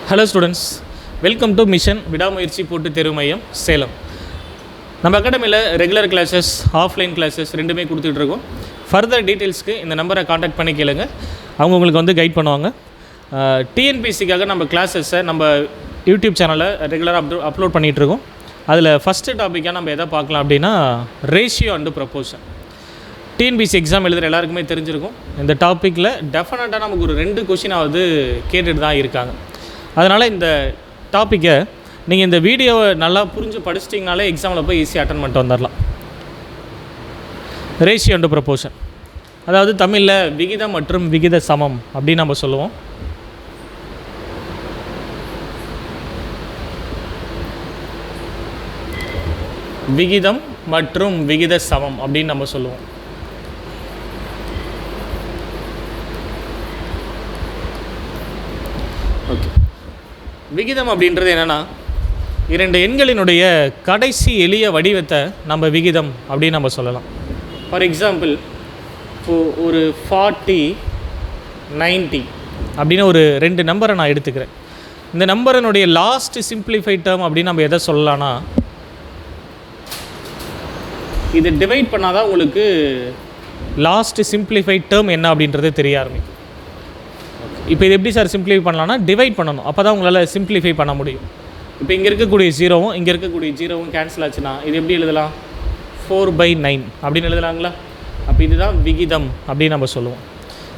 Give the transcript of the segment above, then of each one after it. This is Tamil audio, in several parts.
Hello students, welcome to mission விடாமுயற்சி போட்டு தேர்வு மையம் சேலம். நம்ம அகாடமியில் ரெகுலர் கிளாஸஸ், ஆஃப்லைன் கிளாஸஸ் ரெண்டுமே கொடுத்துட்ருக்கோம். ஃபர்தர் டீட்டெயில்ஸ்க்கு இந்த நம்பரை காண்டாக்ட் பண்ணி கேளுங்க, அவங்க உங்களுக்கு வந்து கைட் பண்ணுவாங்க. டிஎன்பிசிக்காக நம்ம கிளாஸஸை நம்ம யூடியூப் சேனலில் ரெகுலராக அப்லோட் பண்ணிகிட்ருக்கோம். அதில் ஃபஸ்ட்டு டாப்பிக்காக நம்ம எதை பார்க்கலாம் அப்படின்னா ratio and proportion. TNPSC exam எழுதுகிற எல்லாருக்குமே தெரிஞ்சிருக்கும். இந்த டாப்பிக்கில் டெஃபினட்டாக நமக்கு ஒரு 2 கொஷினாவது கேட்டுட்டு தான் இருக்காங்க. அதனால் இந்த டாப்பிக்கை நீங்கள் இந்த வீடியோவை நல்லா புரிஞ்சு படிச்சிட்டிங்கனாலே எக்ஸாமில் போய் ஈஸியாக அட்டன் பண்ணிட்டு வந்துடலாம். ரேஷியோ அண்டு ப்ரொப்போர்ஷன், அதாவது தமிழில் விகிதம் மற்றும் விகித சமம் அப்படின்னு நம்ம சொல்லுவோம். விகிதம் மற்றும் விகித சமம் அப்படின்னு நம்ம சொல்லுவோம். ஓகே, விகிதம் அப்படின்றது என்னென்னா 2 எண்களினுடைய கடைசி எளிய வடிவத்தை நம்ம விகிதம் அப்படின்னு நம்ம சொல்லலாம். ஃபார் எக்ஸாம்பிள், ஒரு 40, 90 அப்படின்னு ஒரு 2 நம்பரை நான் எடுத்துக்கிறேன். இந்த நம்பரினுடைய லாஸ்ட் சிம்பிளிஃபைட் டேர்ம் அப்படின்னு நம்ம எதை சொல்லலாம்னா, இது டிவைட் பண்ணால் தான் உங்களுக்கு லாஸ்ட் சிம்பிளிஃபைட் டேர்ம் என்ன அப்படின்றது தெரிய ஆரம்பிக்கும். இப்போ இது எப்படி சார் சிம்பிளிஃபை பண்ணலாம்னா, டிவைட் பண்ணணும், அப்போ தான் உங்களால் சிம்பிளிஃபை பண்ண முடியும். இப்போ இங்கே இருக்கக்கூடிய 0வும் இங்கே இருக்கக்கூடிய 0வும் கேன்சல் ஆச்சுன்னா இது எப்படி எழுதலாம்? 4/9 அப்படின்னு எழுதலாங்களா? அப்போ இதுதான் விகிதம் அப்படின்னு நம்ம சொல்லுவோம்.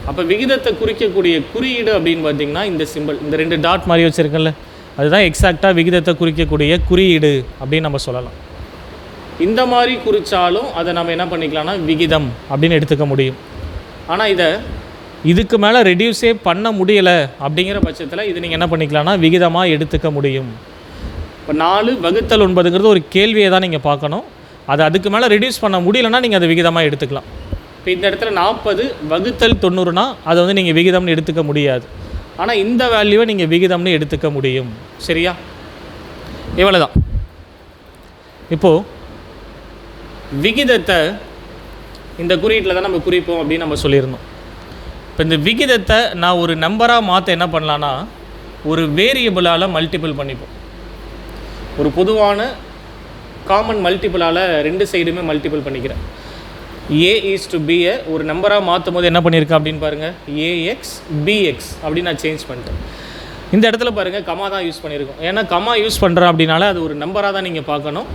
அப்போ விகிதத்தை குறிக்கக்கூடிய குறியீடு அப்படின்னு பார்த்திங்கன்னா இந்த சிம்பிள், இந்த 2 டாட் மாதிரி வச்சுருக்கல, அதுதான் எக்ஸாக்டாக விகிதத்தை குறிக்கக்கூடிய குறியீடு அப்படின்னு நம்ம சொல்லலாம். இந்த மாதிரி குறித்தாலும் அதை நம்ம என்ன பண்ணிக்கலாம்னா விகிதம் அப்படின்னு எடுத்துக்க முடியும். ஆனால் இதுக்கு மேலே ரெடியூஸே பண்ண முடியலை அப்படிங்கிற பட்சத்தில் இது நீங்கள் என்ன பண்ணிக்கலாம்னா விகிதமாக எடுத்துக்க முடியும். இப்போ 4/9ங்கிறது ஒரு கேள்வியை தான் நீங்கள் பார்க்கணும். அது அதுக்கு மேலே ரெடியூஸ் பண்ண முடியலைன்னா நீங்கள் அதை விகிதமாக எடுத்துக்கலாம். இப்போ இந்த இடத்துல 40/90னா அதை வந்து நீங்கள் விகிதம்னு எடுத்துக்க முடியாது. ஆனால் இந்த வேல்யூவை நீங்கள் விகிதம்னு எடுத்துக்க முடியும். சரியா? இவ்வளோ தான். இப்போது விகிதத்தை இந்த குறியீட்டில் தான் நம்ம குறிப்போம் அப்படின்னு நம்ம சொல்லியிருந்தோம். இப்போ இந்த விகிதத்தை நான் ஒரு நம்பராக மாற்ற என்ன பண்ணலான்னா, ஒரு வேரியபிளால் மல்டிபிள் பண்ணிப்போம். ஒரு பொதுவான காமன் மல்டிபிளால் 2 சைடுமே மல்டிபிள் பண்ணிக்கிறேன். a/b ஒரு நம்பராக மாற்றும் போது என்ன பண்ணியிருக்கேன் அப்படின்னு பாருங்கள், ax bx அப்படின்னு நான் சேஞ்ச் பண்ணிட்டேன். இந்த இடத்துல பாருங்கள் கமா தான் யூஸ் பண்ணியிருக்கோம். ஏன்னா கமா யூஸ் பண்ணுறேன் அப்படின்னால அது ஒரு நம்பராக தான் நீங்கள் பார்க்கணும்.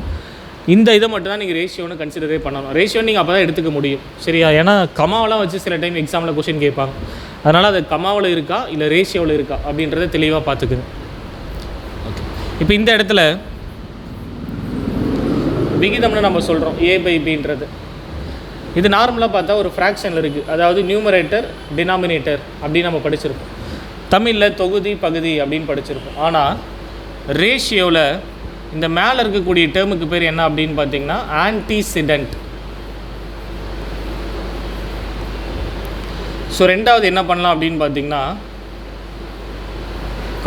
இந்த இதை மட்டும் தான் நீங்கள் ரேஷியோன்னு கன்சிடரே பண்ணணும். ரேஷியோ நீங்கள் அப்போ தான் எடுத்துக்க முடியும். சரியா? ஏன்னா கமாவெலாம் வச்சு சில டைம் எக்ஸாமில் கொஷின் கேட்பாங்க. அதனால் அது கமாவில் இருக்கா இல்லை ரேஷியோவில் இருக்கா அப்படின்றத தெளிவாக பார்த்துக்குங்க. ஓகே, இப்போ இந்த இடத்துல விகிதம்னு நம்ம சொல்கிறோம் a/bன்றது. இது நார்மலாக பார்த்தா ஒரு ஃப்ராக்ஷனில் இருக்குது, அதாவது நியூமரேட்டர் டினாமினேட்டர் அப்படின்னு நம்ம படிச்சிருப்போம். தமிழில் தொகுதி பகுதி அப்படின்னு படிச்சிருப்போம். ஆனால் ரேஷியோவில் இந்த மேலே இருக்கக்கூடிய டேர்முக்கு பேர் என்ன அப்படின்னு பார்த்தீங்கன்னா ஆன்டிசிடென்ட். ஸோ ரெண்டாவது என்ன பண்ணலாம் அப்படின்னு பார்த்தீங்கன்னா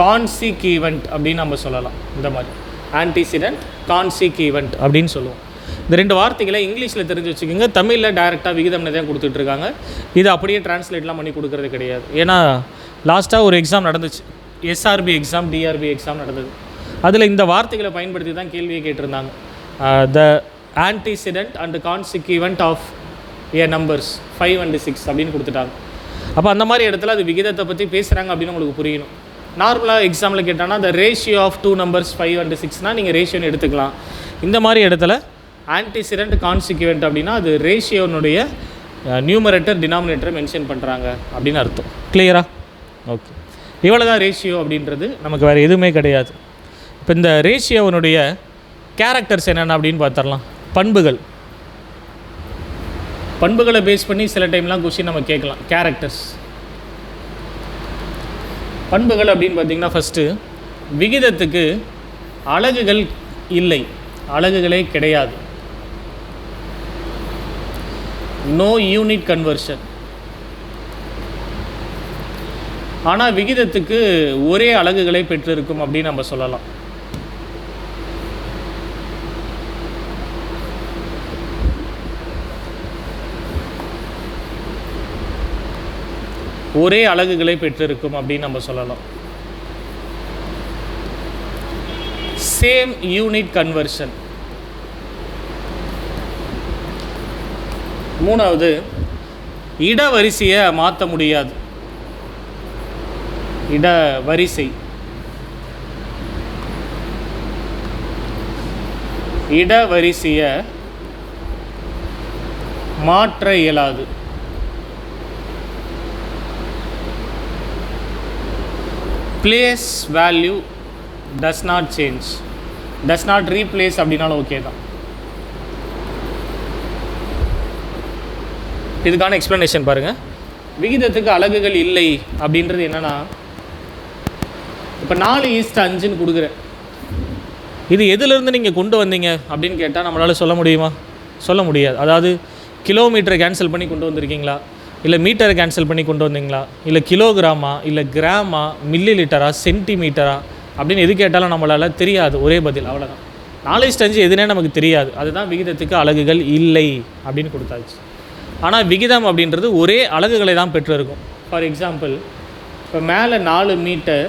கான்சிக்வெண்ட் அப்படின்னு நம்ம சொல்லலாம். இந்த மாதிரி ஆன்டிசிடென்ட், கான்சிக்வெண்ட் அப்படின்னு சொல்லுவோம். இந்த 2 வார்த்தைகளை இங்கிலீஷில் தெரிஞ்சு வச்சுக்கோங்க. தமிழில் டைரெக்டாக விகிதம்னு தான் கொடுத்துட்ருக்காங்க. இது அப்படியே டிரான்ஸ்லேட்லாம் பண்ணி கொடுக்கறது கிடையாது. ஏன்னா லாஸ்ட்டாக ஒரு எக்ஸாம் நடந்துச்சு, எஸ்ஆர்பி எக்ஸாம், டிஆர்பி எக்ஸாம் நடந்தது. அதில் இந்த வார்த்தைகளை பயன்படுத்தி தான் கேள்வியை கேட்டிருந்தாங்க. The antecedent and consequent of a numbers 5 and 6 அப்படின்னு கொடுத்துட்டாங்க. அப்போ அந்த மாதிரி இடத்துல அது விகிதத்தை பற்றி பேசுகிறாங்க அப்படின்னு உங்களுக்கு புரியணும். நார்மலாக எக்ஸாமில் கேட்டாங்கன்னா the ratio of 2 numbers 5 and 6னால் நீங்கள் ரேஷியோன்னு எடுத்துக்கலாம். இந்த மாதிரி இடத்துல ஆன்டிசிடென்ட் கான்சிக்வெண்ட் அப்படின்னா அது ரேஷியோனுடைய நியூமரேட்டர் டினாமினேட்டரை மென்ஷன் பண்ணுறாங்க அப்படின்னு அர்த்தம். கிளியரா? ஓகே, இவ்வளோ தான் ரேஷியோ அப்படின்றது, நமக்கு வேறு எதுவுமே கிடையாது. இப்போ இந்த ரேஷியோவனுடைய கேரக்டர்ஸ் என்னென்ன அப்படின்னு பார்த்துடலாம். பண்புகளை பேஸ் பண்ணி சில டைம்லாம் கொஸ்டின் நம்ம கேட்கலாம். கேரக்டர்ஸ், பண்புகள் அப்படின்னு பார்த்திங்கன்னா ஃபஸ்ட்டு விகிதத்துக்கு அலகுகள் இல்லை, அலகுகளே கிடையாது. No unit conversion. ஆனால் விகிதத்துக்கு ஒரே அலகுகளை பெற்றிருக்கும் அப்படின்னு நம்ம சொல்லலாம். ஒரே அலகுகளை பெற்றிருக்கும் அப்படின்னு நம்ம சொல்லலாம். Same unit conversion. மூணாவது, இடவரிசையை மாற்ற முடியாது. இடவரிசை இடவரிசையை மாற்ற இயலாது. Place value does not change, does not replace அப்படின்னாலும் ஓகே தான். இதுக்கான எக்ஸ்ப்ளனேஷன் பாருங்கள். விகிதத்துக்கு அலகுகள் இல்லை அப்படின்றது என்னென்னா, இப்போ 4:5 கொடுக்குறேன். இது எதுலேருந்து நீங்கள் கொண்டு வந்தீங்க அப்படின்னு கேட்டால் நம்மளால் சொல்ல முடியுமா? சொல்ல முடியாது. அதாவது கிலோமீட்டரை கேன்சல் பண்ணி கொண்டு வந்திருக்கீங்களா, இல்லை மீட்டரை கேன்சல் பண்ணி கொண்டு வந்தீங்களா, இல்லை கிலோகிராமா, இல்லை கிராமா, மில்லி லிட்டரா, சென்டிமீட்டரா அப்படின்னு எது கேட்டாலும் நம்மளால் தெரியாது. ஒரே பதில், அவ்வளோதான். 4:5 எதுனே நமக்கு தெரியாது. அதுதான் விகிதத்துக்கு அலகுகள் இல்லை அப்படின்னு கொடுத்தாச்சு. ஆனால் விகிதம் அப்படின்றது ஒரே அலகுகளை தான் பெற்றிருக்கும். ஃபார் எக்ஸாம்பிள், இப்போ மேலே 4 மீட்டர்,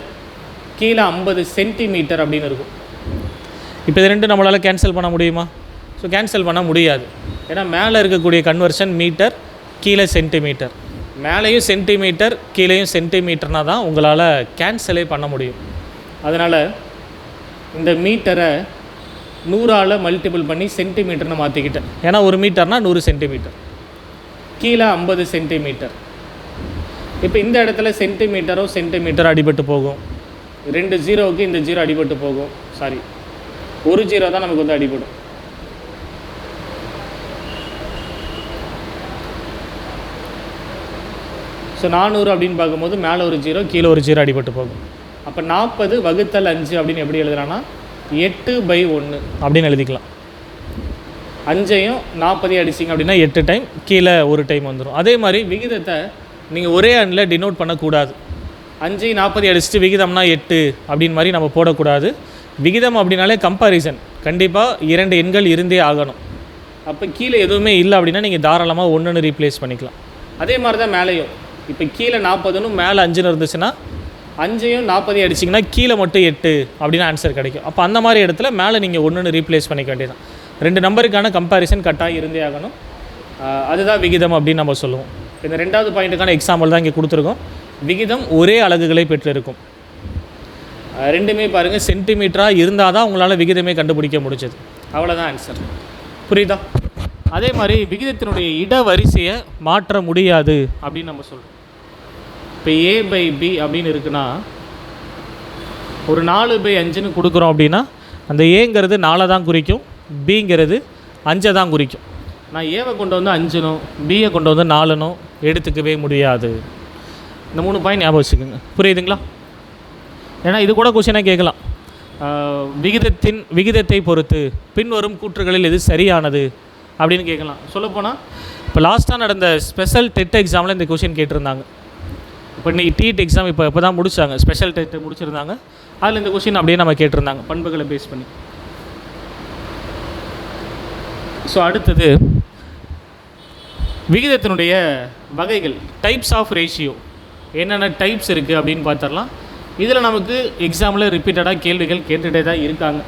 கீழே 50 சென்டிமீட்டர் அப்படின்னு இருக்கும். இப்போ இது ரெண்டு நம்மளால் கேன்சல் பண்ண முடியுமா? ஸோ கேன்சல் பண்ண முடியாது. ஏன்னா மேலே இருக்கக்கூடிய கன்வர்ஷன் மீட்டர், கீழே சென்டிமீட்டர். மேலேயும் சென்டிமீட்டர், கீழேயும் சென்டிமீட்டர்னால் தான் உங்களால் கேன்சலே பண்ண முடியும். அதனால் இந்த மீட்டரை 100ஆல் மல்டிபிள் பண்ணி சென்டிமீட்டர்னு மாற்றிக்கிட்டேன். ஏன்னா ஒரு மீட்டர்னால் 100 சென்டிமீட்டர், கீழே 50 சென்டிமீட்டர். இப்போ இந்த இடத்துல சென்டிமீட்டரோ அடிபட்டு போகும். 2 ஜீரோவுக்கு இந்த ஜீரோ அடிபட்டு போகும். சாரி, ஒரு ஜீரோ தான் நமக்கு வந்து அடிபடும். ஸோ 400 அப்படின்னு பார்க்கும்போது மேலே ஒரு ஜீரோ, கீழே ஒரு ஜீரோ அடிபட்டு போகும். அப்போ 40/5 அப்படின்னு எப்படி எழுதுறான்னா 8/1 அப்படின்னு எழுதிக்கலாம். 5ஐயும் 40 அடிச்சிங்க அப்படின்னா 8 டைம், கீழே ஒரு டைம் வந்துடும். அதே மாதிரி விகிதத்தை நீங்கள் ஒரே எண்ணில் டினோட் பண்ணக்கூடாது. 5 40 அடிச்சுட்டு விகிதம்னா 8 அப்படின்னு மாதிரி நம்ம போடக்கூடாது. விகிதம் அப்படின்னாலே கம்பாரிசன், கண்டிப்பாக 2 எண்கள் இருந்தே ஆகணும். அப்போ கீழே எதுவுமே இல்லை அப்படின்னா நீங்கள் தாராளமாக 1ன்னு ரீப்ளேஸ் பண்ணிக்கலாம். அதே மாதிரி தான் மேலேயும். இப்போ கீழே 40ன்னு மேலே 5ன்னு இருந்துச்சுன்னா 5ஐயும் 40 அடிச்சிங்கன்னா கீழே மட்டும் 8 அப்படின்னு ஆன்சர் கிடைக்கும். அப்போ அந்த மாதிரி இடத்துல மேலே நீங்கள் 1ன்னு ரீப்ளேஸ் பண்ணிக்க வேண்டியதான். 2 நம்பருக்கான கம்பாரிசன் கட்டாயம் இருந்தே ஆகணும். அதுதான் விகிதம் அப்படின்னு நம்ம சொல்லுவோம். இந்த 2வது பாயிண்ட்டுக்கான எக்ஸாம்பிள் தான் இங்கே கொடுத்துருக்கோம். விகிதம் ஒரே அலகுகளை பெற்றிருக்கும். ரெண்டுமே பாருங்கள் சென்டிமீட்டராக இருந்தால் தான் உங்களால் விகிதமே கண்டுபிடிக்க முடிஞ்சது. அவ்வளோதான் ஆன்சர். புரியுதா? அதே மாதிரி விகிதத்தினுடைய இடவரிசையை மாற்ற முடியாது அப்படின்னு நம்ம சொல்கிறோம். இப்போ A/B அப்படின்னு இருக்குன்னா ஒரு 4/5ன்னு கொடுக்குறோம் அப்படின்னா அந்த ஏங்கிறது 4 தான் குறிக்கும், பிங்கிறது 5 தான் குறிக்கும். நான் ஏவை கொண்டு வந்து 5னும் பியை கொண்டு வந்து 4னும் எடுத்துக்கவே முடியாது. இந்த 3 பாயிண்ட் ஞாபகம் வச்சுக்கோங்க. புரியுதுங்களா? ஏன்னா இது கூட கொஸ்டினாக கேட்கலாம். விகிதத்தை பொறுத்து பின்வரும் கூற்றுகளில் எது சரியானது அப்படின்னு கேட்கலாம். சொல்லப்போனால் இப்போ லாஸ்ட்டாக நடந்த ஸ்பெஷல் டெட் எக்ஸாமில் இந்த கொஸ்டின் கேட்டிருந்தாங்க. இப்போ இன்றைக்கி டீட் எக்ஸாம் இப்போ தான் முடித்தாங்க, ஸ்பெஷல் டெட் முடிச்சிருந்தாங்க. அதில் இந்த கொஸ்டின் அப்படியே நம்ம கேட்டிருந்தாங்க பண்புகளை பேஸ் பண்ணி. ஸோ அடுத்தது விகிதத்தினுடைய வகைகள், டைப்ஸ் ஆஃப் ரேஷியோ, என்னென்ன டைப்ஸ் இருக்குது அப்படின்னு பார்த்துடலாம். இதில் நமக்கு எக்ஸாமில் ரிப்பீட்டடாக கேள்விகள் கேட்டுகிட்டே தான் இருக்காங்க.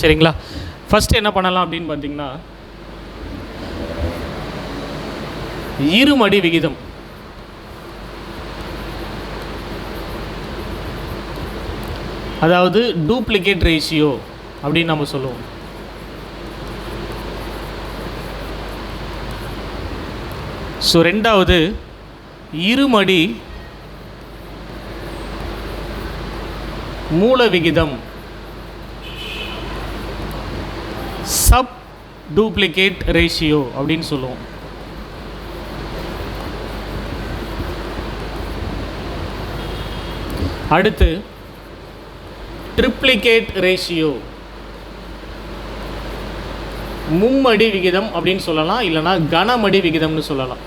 சரிங்களா? ஃபஸ்ட்டு என்ன பண்ணலாம் அப்படின்னு பார்த்தீங்கன்னா, இருமடி விகிதம். அதாவது டூப்ளிகேட் ரேஷியோ அப்படின்னு நம்ம சொல்லுவோம். ஸோ 2வது இருமடி மூல விகிதம், சப் டூப்ளிகேட் ரேஷியோ அப்படின்னு சொல்லுவோம். அடுத்து ட்ரிப்ளிகேட் ரேஷியோ, மும்மடி விகிதம் அப்படின்னு சொல்லலாம், இல்லைனா கனமடி விகிதம்னு சொல்லலாம்.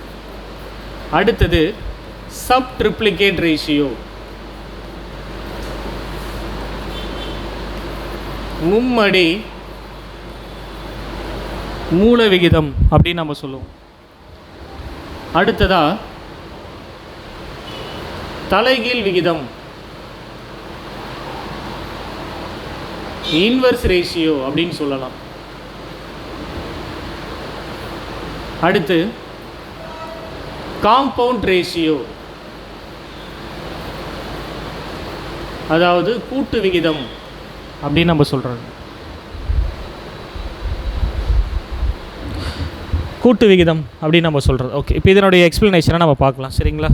அடுத்தது சப் ட்ரிப்ளிகேட் ரேஷியோ, மும்மடி மூல விகிதம் அப்படின்னு நம்ம சொல்லுவோம். அடுத்ததா தலைகீழ் விகிதம், இன்வெர்ஸ் ரேஷியோ அப்படின்னு சொல்லலாம். அடுத்து காம்பவுண்ட் ரேஷியோ, அதாவது கூட்டு விகிதம் அப்படின்னு நம்ம சொல்கிறோம். கூட்டு விகிதம் அப்படின்னு நம்ம சொல்கிறது. ஓகே, இப்போ இதனுடைய எக்ஸ்ப்ளனேஷனை நம்ம பார்க்கலாம். சரிங்களா?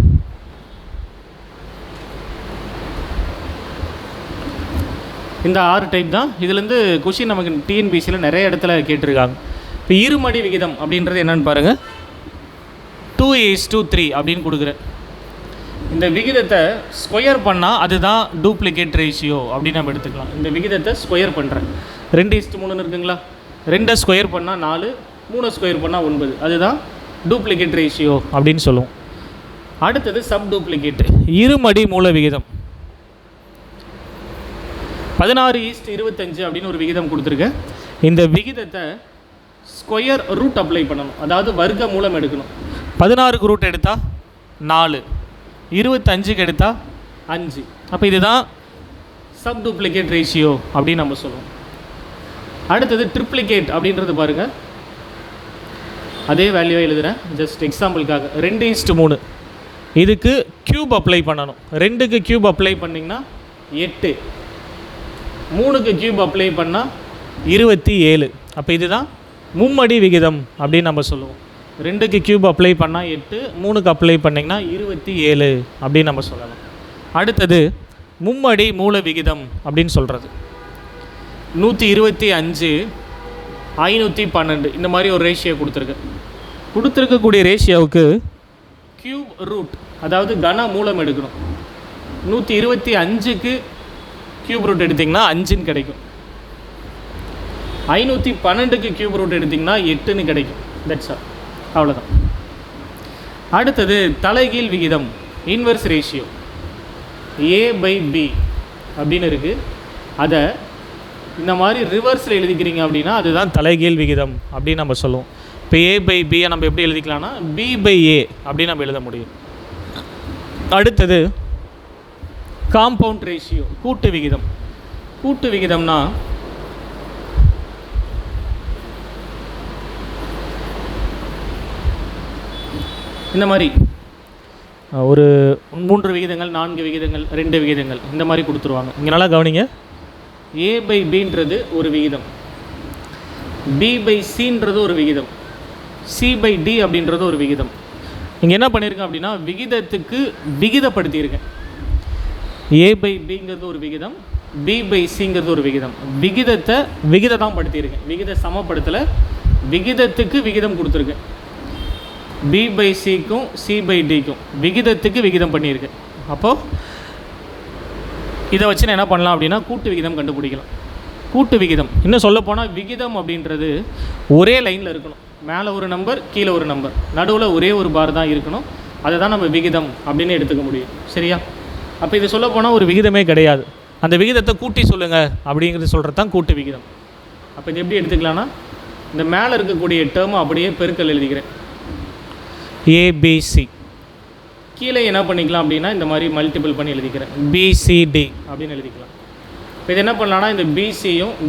இந்த 6 டைப் தான். இதுலேருந்து கொஷின் நமக்கு டிஎன்பிசியில் நிறைய இடத்துல கேட்டிருக்காங்க. இப்போ இருமடி விகிதம் அப்படின்றது என்னென்னு பாருங்கள். 2:3 அப்படின்னு கொடுக்குறேன். இந்த விகிதத்தை ஸ்கொயர் பண்ணால் அதுதான் டூப்ளிகேட் ரேஷியோ அப்படின்னு நம்ம எடுத்துக்கலாம். இந்த விகிதத்தை ஸ்கொயர் பண்ணுறேன். 2:3 இருக்குங்களா? 2 ஸ்கொயர் பண்ணால் 4, 3 ஸ்கொயர் பண்ணால் 9. அதுதான் டூப்ளிகேட் ரேஷியோ அப்படின்னு சொல்லுவோம். அடுத்தது சப் டூப்ளிகேட், இருமடி மூல விகிதம். 16:25 அப்படின்னு ஒரு விகிதம் கொடுத்துருக்கேன். இந்த விகிதத்தை ஸ்கொயர் ரூட் அப்ளை பண்ணணும், அதாவது வர்க்க மூலம் எடுக்கணும். 16க்கு ரூட் எடுத்தால் 4, 25க்கு எடுத்தால் 5. அப்போ இதுதான் சப் டூப்ளிகேட் ரேஷியோ அப்படின்னு நம்ம சொல்லுவோம். அடுத்தது ட்ரிப்ளிகேட் அப்படின்றது பாருங்கள், அதே வேல்யூவை எழுதுகிறேன் ஜஸ்ட் எக்ஸாம்பிளுக்காக. 2:3 இதுக்கு க்யூப் அப்ளை பண்ணணும். 2க்கு க்யூப் அப்ளை பண்ணிங்கன்னா 8, 3க்கு க்யூப் அப்ளை பண்ணால் 27. அப்போ இதுதான் மும்மடி விகிதம் அப்படின்னு நம்ம சொல்லுவோம். 2க்கு க்யூப் அப்ளை பண்ணால் 8, 3க்கு அப்ளை பண்ணிங்கன்னா 27 அப்படின்னு நம்ம சொல்லலாம். அடுத்தது மும்மடி மூல விகிதம் அப்படின்னு சொல்கிறது. 125, 512 இந்த மாதிரி ஒரு ரேஷியோ கொடுத்துருக்கக்கூடிய ரேஷியோவுக்கு க்யூப் ரூட், அதாவது கன மூலம் எடுக்கணும். 125க்கு க்யூப் ரூட் எடுத்திங்கன்னா 5ன்னு கிடைக்கும். 512க்கு க்யூப் ரூட் எடுத்திங்கன்னா 8ன்னு கிடைக்கும். தட்ஸ் ஆல், அவ்வளோதான். அடுத்தது தலைகீழ் விகிதம், இன்வெர்ஸ் ரேஷியோ. A/B அப்படின்னு இருக்குது. அதை இந்த மாதிரி ரிவர்ஸில் எழுதிக்கிறீங்க அப்படின்னா அதுதான் தலைகீழ் விகிதம் அப்படின்னு நம்ம சொல்லுவோம். இப்போ A/B நம்ம எப்படி எழுதிக்கலாம்னா B/A அப்படின்னு நம்ம எழுத முடியும். அடுத்தது காம்பவுண்ட் ரேஷியோ, கூட்டு விகிதம். கூட்டு விகிதம்னா இந்த மாதிரி ஒரு 3 விகிதங்கள், 4 விகிதங்கள், 2 விகிதங்கள் இந்த மாதிரி கொடுத்துருவாங்க. இங்கே நல்லா கவனிங்க. A/Bன்றது ஒரு விகிதம், B/Cன்றது ஒரு விகிதம், C/D அப்படின்றது ஒரு விகிதம். இங்கே என்ன பண்ணியிருக்கேன் அப்படின்னா விகிதத்துக்கு விகிதப்படுத்தியிருக்கேன். A/Bங்கிறது ஒரு விகிதம், B/Cங்கிறது ஒரு விகிதம். விகிதத்தை விகிதம் படுத்தியிருக்கேன், விகித சமப்படுத்தலை, விகிதத்துக்கு விகிதம் கொடுத்துருக்கேன். B/Cக்கும் C/Dக்கும் விகிதத்துக்கு விகிதம் பண்ணியிருக்கேன். அப்போது இதை வச்சு நான் என்ன பண்ணலாம் அப்படின்னா கூட்டு விகிதம் கண்டுபிடிக்கலாம். கூட்டு விகிதம் இன்னும் சொல்லப்போனால் விகிதம் அப்படின்றது ஒரே லைனில் இருக்கணும். மேலே ஒரு நம்பர், கீழே ஒரு நம்பர், நடுவில் ஒரே ஒரு பார் தான் இருக்கணும். அதை தான் நம்ம விகிதம் அப்படின்னு எடுத்துக்க முடியும். சரியா? அப்போ இதை சொல்லப்போனால் ஒரு விகிதமே கிடையாது. அந்த விகிதத்தை கூட்டி சொல்லுங்கள் அப்படிங்கிறது சொல்கிறது தான் கூட்டு விகிதம். அப்போ இது எப்படி எடுத்துக்கலாம்னா இந்த மேலே இருக்கக்கூடிய டேர்மை அப்படியே பெருக்கல் எழுதிக்கிறேன், ABC. கீழே என்ன பண்ணிக்கலாம் அப்படின்னா இந்த மாதிரி மல்டிபிள் பண்ணி எழுதிக்கிறேன், BCD அப்படின்னு எழுதிக்கலாம். இப்போ இது என்ன பண்ணலான்னா இந்த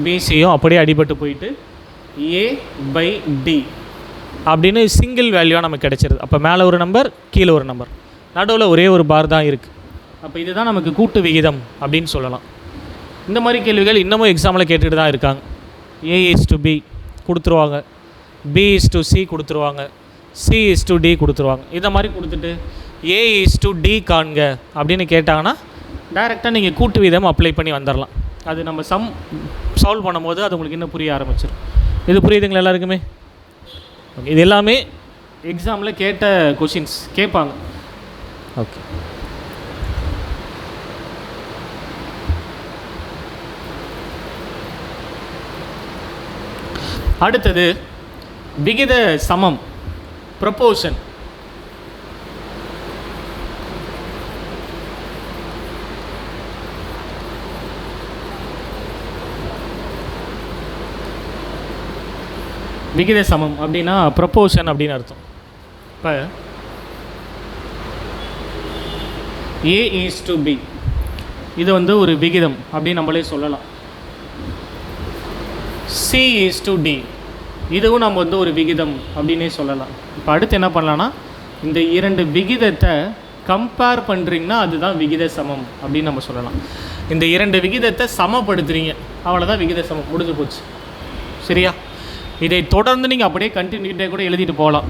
BCயும் அப்படியே அடிபட்டு போயிட்டு A/D அப்படின்னு சிங்கிள் வேல்யூவாக நமக்கு கிடைச்சிருது. அப்போ மேலே ஒரு நம்பர், கீழே ஒரு நம்பர், நடுவில் ஒரே ஒரு பார் தான் இருக்குது. அப்போ இதுதான் நமக்கு கூட்டு விகிதம் அப்படின்னு சொல்லலாம். இந்த மாதிரி கேள்விகள் இன்னமும் எக்ஸாமில் கேட்டுகிட்டு தான் இருக்காங்க. A/B கொடுத்துருவாங்க, B/C கொடுத்துருவாங்க, C/D கொடுத்துருவாங்க. இந்த மாதிரி கொடுத்துட்டு A/D காண்க அப்படின்னு கேட்டாங்கன்னா டைரெக்டாக நீங்கள் கூட்டு விகிதம் அப்ளை பண்ணி வந்துடலாம். அது நம்ம சம் சால்வ் பண்ணும்போது அது உங்களுக்கு இன்னும் புரிய ஆரம்பிச்சிடும். இது புரியுதுங்களா எல்லாருக்குமே? ஓகே, இது எல்லாமே எக்ஸாமில் கேட்ட கொஷின்ஸ் கேட்பாங்க. ஓகே, அடுத்தது விகித சமம், ப்ரொபோர்ஷன். விகித சமம் அப்படின்னா ப்ரொபோர்ஷன் அப்படின்னு அர்த்தம். இப்போ A/B இது வந்து ஒரு விகிதம் அப்படின்னு நம்மளே சொல்லலாம். C/D. இதுவும் நம்ம வந்து ஒரு விகிதம் அப்படின்னே சொல்லலாம். இப்போ அடுத்து என்ன பண்ணலான்னா, இந்த இரண்டு விகிதத்தை கம்பேர் பண்ணுறீங்கன்னா அதுதான் விகித சமம் அப்படின்னு நம்ம சொல்லலாம். இந்த இரண்டு விகிதத்தை சமப்படுத்துறீங்க, அவ்வளோதான் விகித சமம், முடிஞ்சு போச்சு. சரியா? இதை தொடர்ந்து நீங்கள் அப்படியே கண்டினியூட்டே கூட எழுதிட்டு போகலாம்.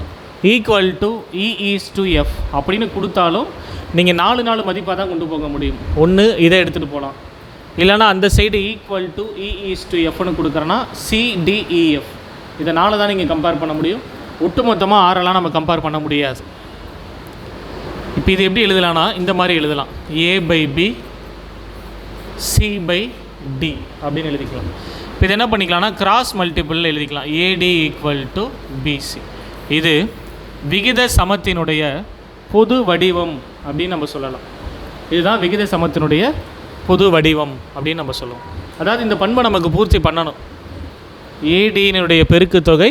ஈக்குவல் டு E/F அப்படின்னு கொடுத்தாலும் நீங்கள் 4 மதிப்பாக தான் கொண்டு போக முடியும். ஒன்று இதை எடுத்துகிட்டு போகலாம், இல்லைனா அந்த சைடு ஈக்குவல் டு E/Fன்னு கொடுக்குறேன்னா CDEF, இதனால் தான் நீங்கள் கம்பேர் பண்ண முடியும். ஒட்டுமொத்தமாக 6 நம்ம கம்பேர் பண்ண முடியாது. இப்போ இது எப்படி எழுதலாம்னா இந்த மாதிரி எழுதலாம், A/B C/D அப்படின்னு எழுதிக்கலாம். இப்போ இது என்ன பண்ணிக்கலாம்னா கிராஸ் மல்டிபிள் எழுதிக்கலாம், AD = BC. இது விகித சமத்தினுடைய பொது வடிவம் அப்படின்னு நம்ம சொல்லலாம். இதுதான் விகித சமத்தினுடைய பொது வடிவம் அப்படின்னு நம்ம சொல்லுவோம். அதாவது இந்த பண்பை நமக்கு பூர்த்தி பண்ணணும். ADனுடைய பெருக்குத்தொகை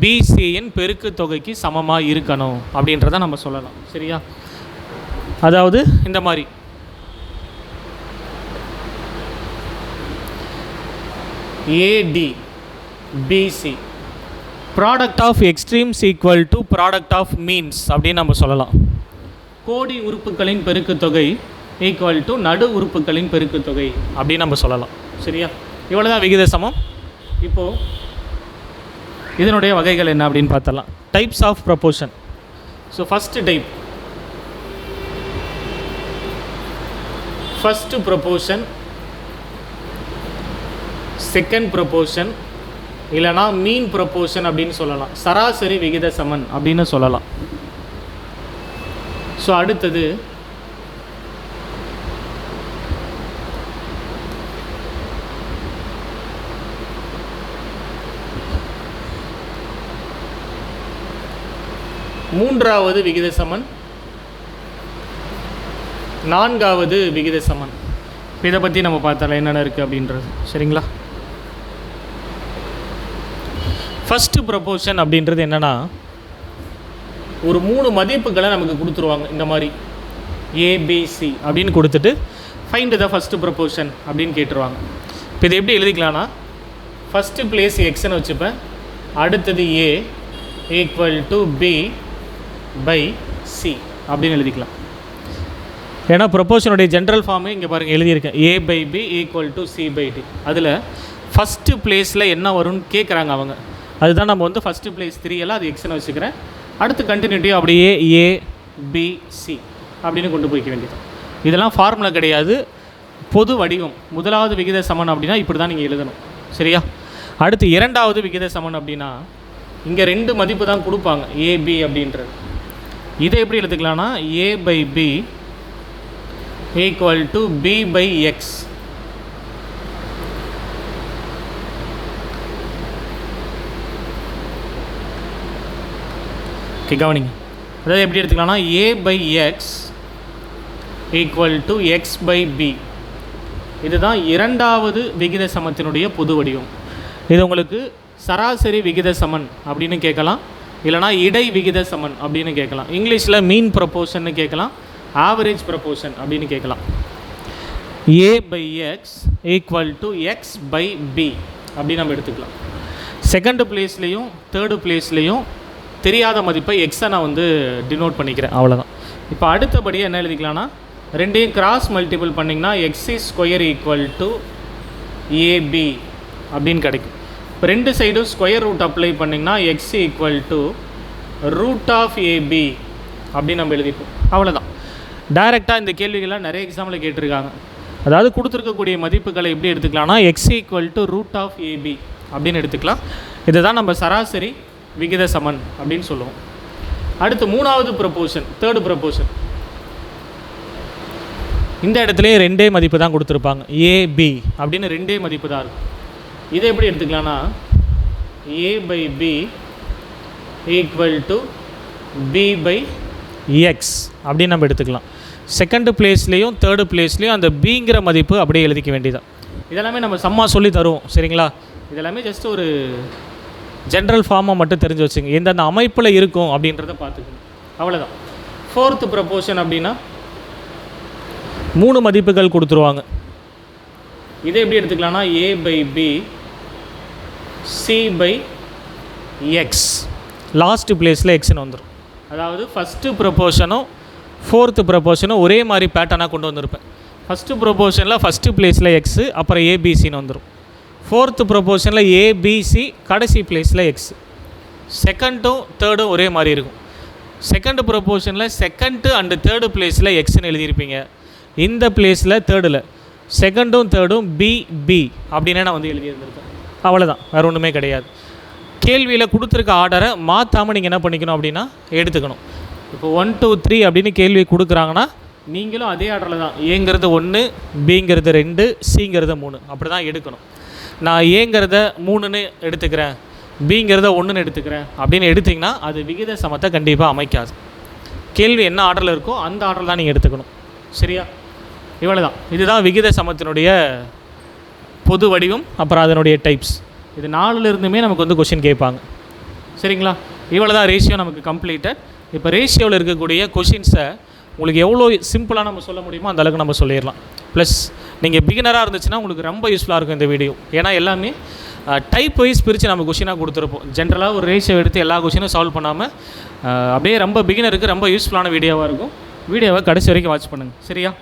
BCயின் பெருக்குத்தொகைக்கு சமமாக இருக்கணும் அப்படின்றத நம்ம சொல்லலாம். சரியா? அதாவது இந்த மாதிரி AD BC product of extremes equal to product of means அப்படின்னு நம்ம சொல்லலாம். கோடி உறுப்புகளின் பெருக்குத்தொகை ஈக்குவல் டு நடு உறுப்புகளின் பெருக்குத்தொகை அப்படின்னு நம்ம சொல்லலாம். சரியா? இவ்வளோ தான் விகித சமம். இப்போது இதனுடைய வகைகள் என்ன அப்படின்னு பார்த்தலாம். Types of proportion. So first proportion, second proportion, இல்லைனா மீன் ப்ரொபோர்ஷன் அப்படின்னு சொல்லலாம். சராசரி விகித சமன் அப்படின்னு சொல்லலாம். ஸோ அடுத்தது மூன்றாவது விகித சமன், நான்காவது விகித சமன். இதை பற்றி நம்ம பார்த்தலாம் என்னென்ன இருக்குது அப்படின்றது. சரிங்களா? ஃபஸ்ட்டு ப்ரொபோர்ஷன் அப்படின்றது என்னென்னா, ஒரு 3 மதிப்புகளை நமக்கு கொடுத்துருவாங்க. இந்த மாதிரி ABC அப்படின்னு கொடுத்துட்டு ஃபைண்ட் த ஃபஸ்ட்டு ப்ரொபோர்ஷன் அப்படின்னு கேட்டுருவாங்க. இப்போ இதை எப்படி ஃபஸ்ட்டு பிளேஸ் எக்ஸ்ன்னு வச்சுப்பேன், அடுத்தது A = B/C அப்படின்னு எழுதிக்கலாம். ஏன்னா ப்ரொபோர்ஷனுடைய ஜென்ரல் ஃபார்மே இங்கே பாருங்கள் எழுதியிருக்கேன், A/B = C/D. அதில் ஃபஸ்ட்டு பிளேஸில் என்ன வரும்னு கேட்குறாங்க அவங்க. அதுதான் நம்ம வந்து ஃபஸ்ட்டு பிளேஸ் 3 எல்லாம் அது எக்ஸ்ன்னு வச்சுக்கிறேன். அடுத்து கண்டினியூட்டிவ் அப்படியே ABC அப்படின்னு கொண்டு போய்க்க வேண்டியது. இதெல்லாம் ஃபார்முலா கிடையாது, பொது வடிவம். முதலாவது விகித சமன் அப்படின்னா இப்படி தான் நீங்கள் எழுதணும். சரியா? அடுத்து இரண்டாவது விகித சமன் அப்படின்னா இங்கே 2 மதிப்பு தான் கொடுப்பாங்க, AB அப்படின்றது. இதை எப்படி எழுதுக்கலாம்னா A/B = B/X. ஓகே, கவனிங்க. அதாவது எப்படி எடுத்துக்கலாம்னா A/X = X/B. இதுதான் இரண்டாவது விகித சமத்தினுடைய பொது வடிவம். இது உங்களுக்கு சராசரி விகித சமன் அப்படின்னு கேட்கலாம், இல்லைனா இடை விகித சமன் அப்படின்னு கேட்கலாம். இங்கிலீஷில் மீன் ப்ரொபோர்ஷன்னு கேட்கலாம், ஆவரேஜ் ப்ரொபோர்ஷன் அப்படின்னு கேட்கலாம். A/X = X/B அப்படின்னு நம்ம எடுத்துக்கலாம். செகண்ட் பிளேஸ்லேயும் தேர்டு பிளேஸ்லேயும் தெரியாத மதிப்பை எக்ஸை நான் வந்து டினோட் பண்ணிக்கிறேன், அவ்வளோதான். இப்போ அடுத்தபடியாக என்ன எழுதிக்கலாம்னா, ரெண்டையும் கிராஸ் மல்டிபிள் பண்ணிங்கன்னா X² = AB அப்படின்னு கிடைக்கும். இப்போ 2 சைடும் ஸ்கொயர் ரூட் அப்ளை பண்ணிங்கன்னா X = √AB அப்படின்னு நம்ம எழுதிப்போம், அவ்வளோதான். டைரெக்டாக இந்த கேள்விகள்லாம் நிறைய எக்ஸாம்பிள் கேட்டிருக்காங்க. அதாவது கொடுத்துருக்கக்கூடிய மதிப்புகளை எப்படி எடுத்துக்கலாம்னா X = √AB அப்படின்னு எடுத்துக்கலாம். இதுதான் நம்ம சராசரி விகித சமன் அப்படின்னு சொல்லுவோம். அடுத்து மூணாவது ப்ரொபோர்ஷன், தேர்டு ப்ரொபோர்ஷன். இந்த இடத்துலையே 2 மதிப்பு தான் கொடுத்துருப்பாங்க, AB அப்படின்னு 2 மதிப்பு தான் இருக்கும். இதை எப்படி எடுத்துக்கலாம்னா A/B = B/X அப்படின்னு நம்ம எடுத்துக்கலாம். செகண்ட் பிளேஸ்லேயும் தேர்டு பிளேஸ்லேயும் அந்த பிங்கிற மதிப்பு அப்படியே எழுதிக்க வேண்டியதான். இதெல்லாமே நம்ம சம்மா சொல்லி தருவோம். சரிங்களா? இதெல்லாமே ஜஸ்ட் ஒரு ஜென்ரல் ஃபார்மை மட்டும் தெரிஞ்சு வச்சுங்க, எந்தெந்த அமைப்பில் இருக்கும் அப்படின்றத பார்த்துக்கணும், அவ்வளோதான். ஃபோர்த்து ப்ரொபோர்ஷன் அப்படின்னா 3 மதிப்புகள் கொடுத்துருவாங்க. இதை எப்படி எடுத்துக்கலாம்னா A/B C by X. Last பிளேஸில் எக்ஸ்னு வந்துடும். அதாவது ஃபஸ்ட்டு ப்ரொபோர்ஷனும் ஃபோர்த்து ப்ரொபோர்ஷனும் ஒரே மாதிரி பேட்டர்னாக கொண்டு வந்திருப்பேன். ஃபஸ்ட்டு ப்ரொபோர்ஷனில் ஃபஸ்ட்டு பிளேஸில் எக்ஸு, அப்புறம் ஏபிசின்னு வந்துடும். ஃபோர்த்து ப்ரொபோர்ஷனில் ஏபிசி, கடைசி பிளேஸில் எக்ஸ். செகண்டும் தேர்டும் ஒரே மாதிரி இருக்கும். செகண்டு ப்ரொபோர்ஷனில் செகண்டு அண்டு தேர்டு பிளேஸில் எக்ஸ்ன்னு எழுதியிருப்பீங்க. இந்த பிளேஸில் தேர்டில் செகண்டும் தேர்டும் பி அப்படின்னே நான் வந்து எழுதியிருந்திருக்கேன். அவ்வளோதான், வேறு ஒன்றுமே கிடையாது. கேள்வியில் கொடுத்துருக்க ஆர்டரை மாற்றாமல் நீங்கள் என்ன பண்ணிக்கணும் அப்படின்னா எடுத்துக்கணும். இப்போ 1 2 3 அப்படின்னு கேள்வி கொடுக்குறாங்கன்னா நீங்களும் அதே ஆர்டரில் தான் ஏங்கிறது 1, பிங்கிறது 2, சிங்கிறது 3 அப்படி தான் எடுக்கணும். நான் ஏங்கிறத 3ன்னு எடுத்துக்கிறேன், பிங்கிறத 1ன்னு எடுத்துக்கிறேன் அப்படின்னு எடுத்திங்கன்னா அது விகித சமத்தை கண்டிப்பாக அமைக்காது. கேள்வி என்ன ஆர்டரில் இருக்கோ அந்த ஆர்டரில் தான் நீங்கள் எடுத்துக்கணும். சரியா? இவ்வளோ தான். இதுதான் விகித சமத்தினுடைய பொது வடிவம், அப்புறம் அதனுடைய டைப்ஸ். இது 4லிருந்துமே நமக்கு வந்து கொஷின் கேட்பாங்க. சரிங்களா? இவ்வளோ தான் ரேஷியோ நமக்கு கம்ப்ளீட்டட். இப்போ ரேஷியோவில் இருக்கக்கூடிய கொஷின்ஸை உங்களுக்கு எவ்வளோ சிம்பிளாக நம்ம சொல்ல முடியுமோ அந்த அளவுக்கு நம்ம சொல்லிடலாம். ப்ளஸ் நீங்கள் பிகினராக இருந்துச்சுன்னா உங்களுக்கு ரொம்ப யூஸ்ஃபுல்லாக இருக்கும் இந்த வீடியோ. ஏன்னா எல்லாமே டைப் வைஸ் பிரித்து நம்ம கொஷினாக கொடுத்துருப்போம். ஜென்ரலாக ஒரு ரேஷியோ எடுத்து எல்லா கொஷினும் சால்வ் பண்ணாமல் அப்படியே ரொம்ப பிகினருக்கு ரொம்ப யூஸ்ஃபுல்லான வீடியோவாக இருக்கும். வீடியோவை கடைசி வரைக்கும் வாட்ச் பண்ணுங்கள். சரியா?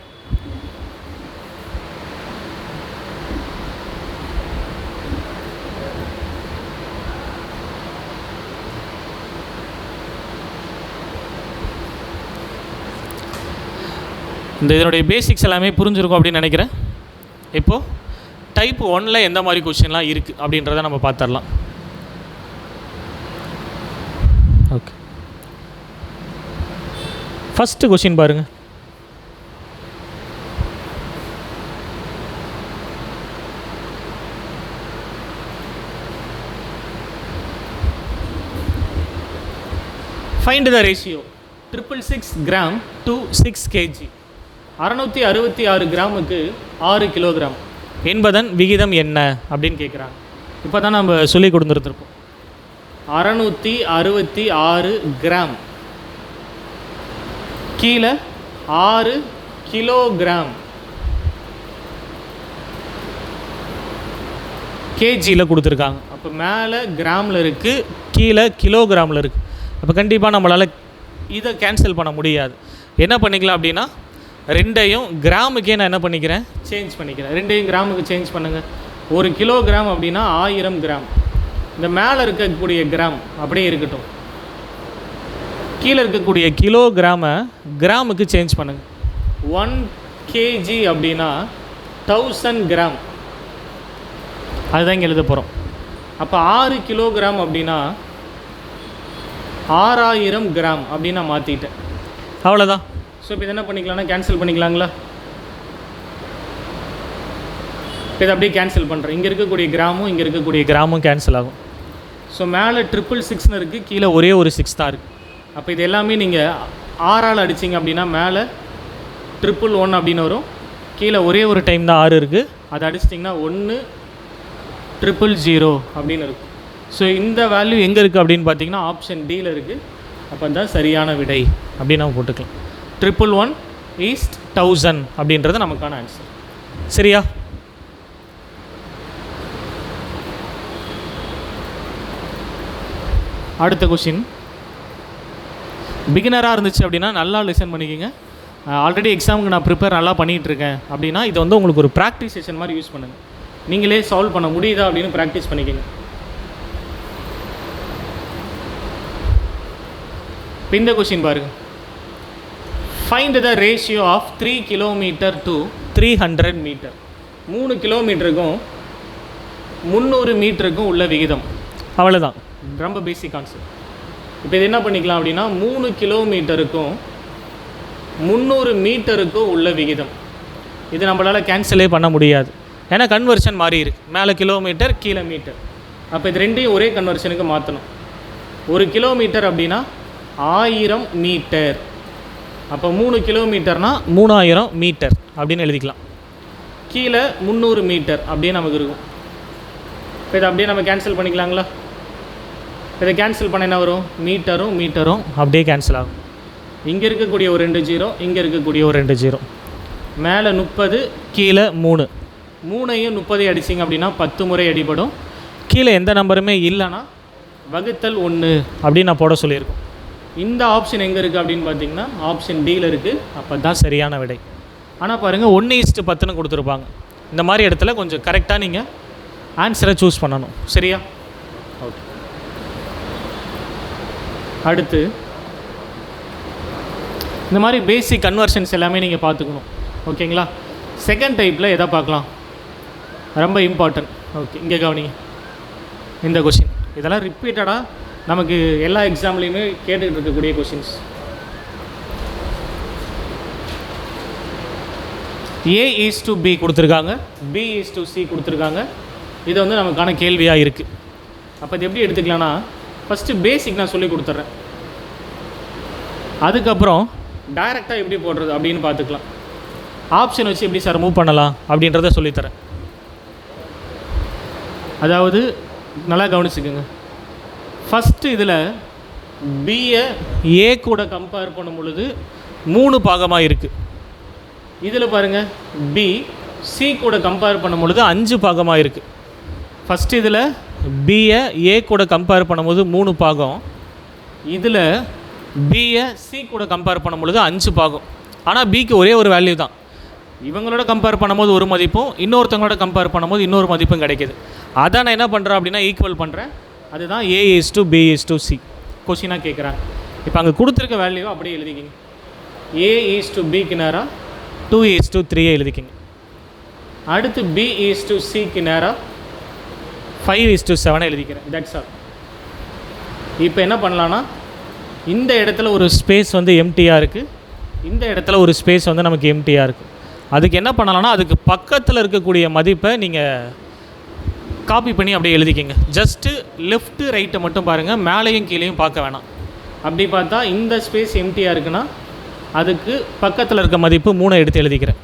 இந்த இதனுடைய பேசிக்ஸ் எல்லாமே புரிஞ்சிருக்கும் அப்படின்னு நினைக்கிறேன். இப்போது டைப் 1ல் எந்த மாதிரி கொஷின்லாம் இருக்குது அப்படின்றத நம்ம பார்த்துடலாம். ஓகே, ஃபஸ்ட்டு கொஷின் பாருங்கள். Find the ratio 666 gram to 6 kg. 666 கிராமுக்கு 6 கிலோகிராம் என்பதன் விகிதம் என்ன அப்படின்னு கேட்குறாங்க. இப்போ தான் நம்ம சொல்லி கொடுத்துருப்போம். 666 கிராம் கீழே 6 கிலோகிராம் கேஜியில் கொடுத்துருக்காங்க. அப்போ மேலே கிராமில் இருக்குது, கீழே கிலோகிராமில் இருக்குது. அப்போ கண்டிப்பாக நம்மளால் இதை கேன்சல் பண்ண முடியாது. என்ன பண்ணிக்கலாம் அப்படின்னா ரெண்டையும் கிராமுக்கே நான் என்ன பண்ணிக்கிறேன், சேஞ்ச் பண்ணிக்கிறேன். ரெண்டையும் கிராமுக்கு சேஞ்ச் பண்ணுங்கள். 1 கிலோகிராம் அப்படின்னா 1000 கிராம். இந்த மேலே இருக்கக்கூடிய கிராம் அப்படியே இருக்கட்டும். கீழே இருக்கக்கூடிய கிலோகிராமை கிராமுக்கு சேஞ்ச் பண்ணுங்கள். 1 kg அப்படின்னா 1000 கிராம். அதுதான் இங்கே எழுத போகிறோம். அப்போ 6 கிலோகிராம் அப்படின்னா 6000 கிராம் அப்படின்னு நான் மாற்றிட்டேன். அவ்வளோதான். ஸோ இப்போ இது என்ன பண்ணிக்கலாம்னா கேன்சல் பண்ணிக்கலாங்களா? இப்போ இதை அப்படியே கேன்சல் பண்ணுறேன். இங்கே இருக்கக்கூடிய கிராமும் இங்கே இருக்கக்கூடிய கிராமும் கேன்சல் ஆகும். ஸோ மேலே 666ன்னு இருக்குது, கீழே ஒரே ஒரு 6 தான் இருக்குது. அப்போ இது எல்லாமே நீங்கள் 6ஆல் அடிச்சிங்க அப்படின்னா மேலே 111 அப்படின்னு வரும், கீழே ஒரே ஒரு டைம் தான் 6 இருக்குது. அதை அடிச்சிட்டிங்கன்னா 10000 அப்படின்னு இருக்கும். ஸோ இந்த வேல்யூ எங்கே இருக்குது அப்படின்னு பார்த்தீங்கன்னா ஆப்ஷன் டியில் இருக்குது. அப்போ தான் சரியான விடை அப்படின்னு நம்ம போட்டுக்கலாம். 111 is 1000 அப்படின்றது நமக்கான ஆன்சர். சரியா? அடுத்த கொஷின். பிகினராக இருந்துச்சு அப்படின்னா நல்லா லிசன் பண்ணிக்கோங்க. ஆல்ரெடி எக்ஸாமுக்கு நான் ப்ரிப்பேர் நல்லா பண்ணிகிட்ருக்கேன் அப்படின்னா இது வந்து உங்களுக்கு ஒரு ப்ராக்டிஸ் செஷன் மாதிரி யூஸ் பண்ணுங்கள். நீங்களே சால்வ் பண்ண முடியுதா அப்படின்னு ப்ராக்டிஸ் பண்ணிக்கோங்க. இந்த கொஷின் பாருங்கள். Find the ratio of 3 kilometre to 300 metre. 3 கிலோமீட்டருக்கும் 300 மீட்டருக்கும் உள்ள விகிதம். அவ்வளோதான், ரொம்ப பேசிக் கான்செப்ட். இப்போ இது என்ன பண்ணிக்கலாம் அப்படின்னா 3 கிலோமீட்டருக்கும் 300 மீட்டருக்கும் உள்ள விகிதம். இது நம்மளால் கேன்சலே பண்ண முடியாது. ஏன்னா கன்வர்ஷன் மாறி இருக்குது. மேலே கிலோமீட்டர், கீழே மீட்டர். அப்போ இது ரெண்டையும் ஒரே கன்வர்ஷனுக்கு மாற்றணும். 1 கிலோமீட்டர் அப்படின்னா 1000 மீட்டர். அப்போ 3 கிலோமீட்டர்னால் 3000 மீட்டர் அப்படின்னு எழுதிக்கலாம். கீழே 300 மீட்டர் அப்படியே நமக்கு இருக்கும். இப்போ இதை அப்படியே நம்ம கேன்சல் பண்ணிக்கலாங்களா? இதை கேன்சல் பண்ண என்ன வரும்? மீட்டரும் மீட்டரும் அப்படியே கேன்சல் ஆகும். இங்கே இருக்கக்கூடிய ஒரு 2 0, இங்கே இருக்கக்கூடிய ஒரு 2 0. மேலே 30, கீழே 3. 3ஐயும் 30ஐயும் அடிச்சிங்க அப்படின்னா 10 முறை அடிபடும். கீழே எந்த நம்பருமே இல்லைன்னா வகுத்தல் 1 அப்படின்னு நான் போட சொல்லியிருக்கோம். இந்த ஆப்ஷன் எங்கே இருக்குது அப்படின்னு பார்த்தீங்கன்னா ஆப்ஷன் டியில் இருக்குது. அப்போ தான் சரியான விடை. ஆனால் பாருங்கள் 1:10 கொடுத்துருப்பாங்க. இந்த மாதிரி இடத்துல கொஞ்சம் கரெக்டாக நீங்கள் ஆன்சரை சூஸ் பண்ணணும். சரியா? ஓகே. அடுத்து இந்த மாதிரி பேசிக் கன்வர்ஷன்ஸ் எல்லாமே நீங்கள் பார்த்துக்கணும். ஓகேங்களா? செகண்ட் டைப்பில் எதை பார்க்கலாம்? ரொம்ப இம்பார்ட்டன்ட். ஓகே, இங்கே கவனிங்க. இந்த கொஷின் இதெல்லாம் ரிப்பீட்டடாக நமக்கு எல்லா எக்ஸாம்லேயுமே கேட்டுக்கிட்டு இருக்கக்கூடிய கொஷின்ஸ். A:B கொடுத்துருக்காங்க, B:C கொடுத்துருக்காங்க. இது வந்து நமக்கான கேள்வியாக இருக்குது. அப்போ இது எப்படி எடுத்துக்கலாம்னா, ஃபஸ்ட்டு பேசிக் நான் சொல்லி கொடுத்துட்றேன். அதுக்கப்புறம் டைரெக்டாக எப்படி போடுறது அப்படின்னு பார்த்துக்கலாம். ஆப்ஷன் வச்சு எப்படி சார் மூவ் பண்ணலாம் அப்படின்றத சொல்லித்தரேன். அதாவது நல்லா கவனிச்சுக்கோங்க. ஃபஸ்ட்டு இதில் பியை ஏ கூட கம்பேர் பண்ணும் பொழுது 3 பாகமாக இருக்குது. இதில் பாருங்கள் பி சி கூட கம்பேர் பண்ணும் பொழுது 5 பாகமாக இருக்குது. ஃபஸ்ட்டு இதில் பியை ஏ கூட கம்பேர் பண்ணும்போது 3 பாகம், இதில் பியை சி கூட கம்பேர் பண்ணும் பொழுது 5 பாகம். ஆனால் பிக்கு ஒரே ஒரு வேல்யூ தான். இவங்களோட கம்பேர் பண்ணும்போது ஒரு மதிப்பும், இன்னொருத்தவங்களோட கம்பேர் பண்ணும்போது இன்னொரு மதிப்பும் கிடைக்கிது. அதை நான் என்ன பண்ணுறேன் அப்படின்னா ஈக்குவல் பண்ணுறேன். அதுதான் A:B:C கொஷினாக கேட்குறாங்க. இப்போ அங்கே கொடுத்துருக்க வேல்யூ அப்படியே எழுதிக்கிங்க. A:Bக்கு நேராக 2:3 எழுதிக்கிங்க. அடுத்து B:Cக்கு நேராக 5:7 எழுதிக்கிறேன். That's all. இப்போ என்ன பண்ணலான்னா, இந்த இடத்துல ஒரு ஸ்பேஸ் வந்து எம்டியாக இருக்குது, இந்த இடத்துல ஒரு ஸ்பேஸ் வந்து நமக்கு எம்டியாக இருக்குது. அதுக்கு என்ன பண்ணலான்னா, அதுக்கு பக்கத்தில் இருக்கக்கூடிய மதிப்பை நீங்கள் காப்பி பண்ணி அப்படியே எழுதிக்கிங்க. ஜஸ்ட்டு லெஃப்ட்டு ரைட்டை மட்டும் பாருங்கள், மேலேயும் கீழேயும் பார்க்க வேணாம். அப்படி பார்த்தா இந்த ஸ்பேஸ் எம்டியாக இருக்குன்னா அதுக்கு பக்கத்தில் இருக்க மதிப்பு 3 எடுத்து எழுதிக்கிறேன்.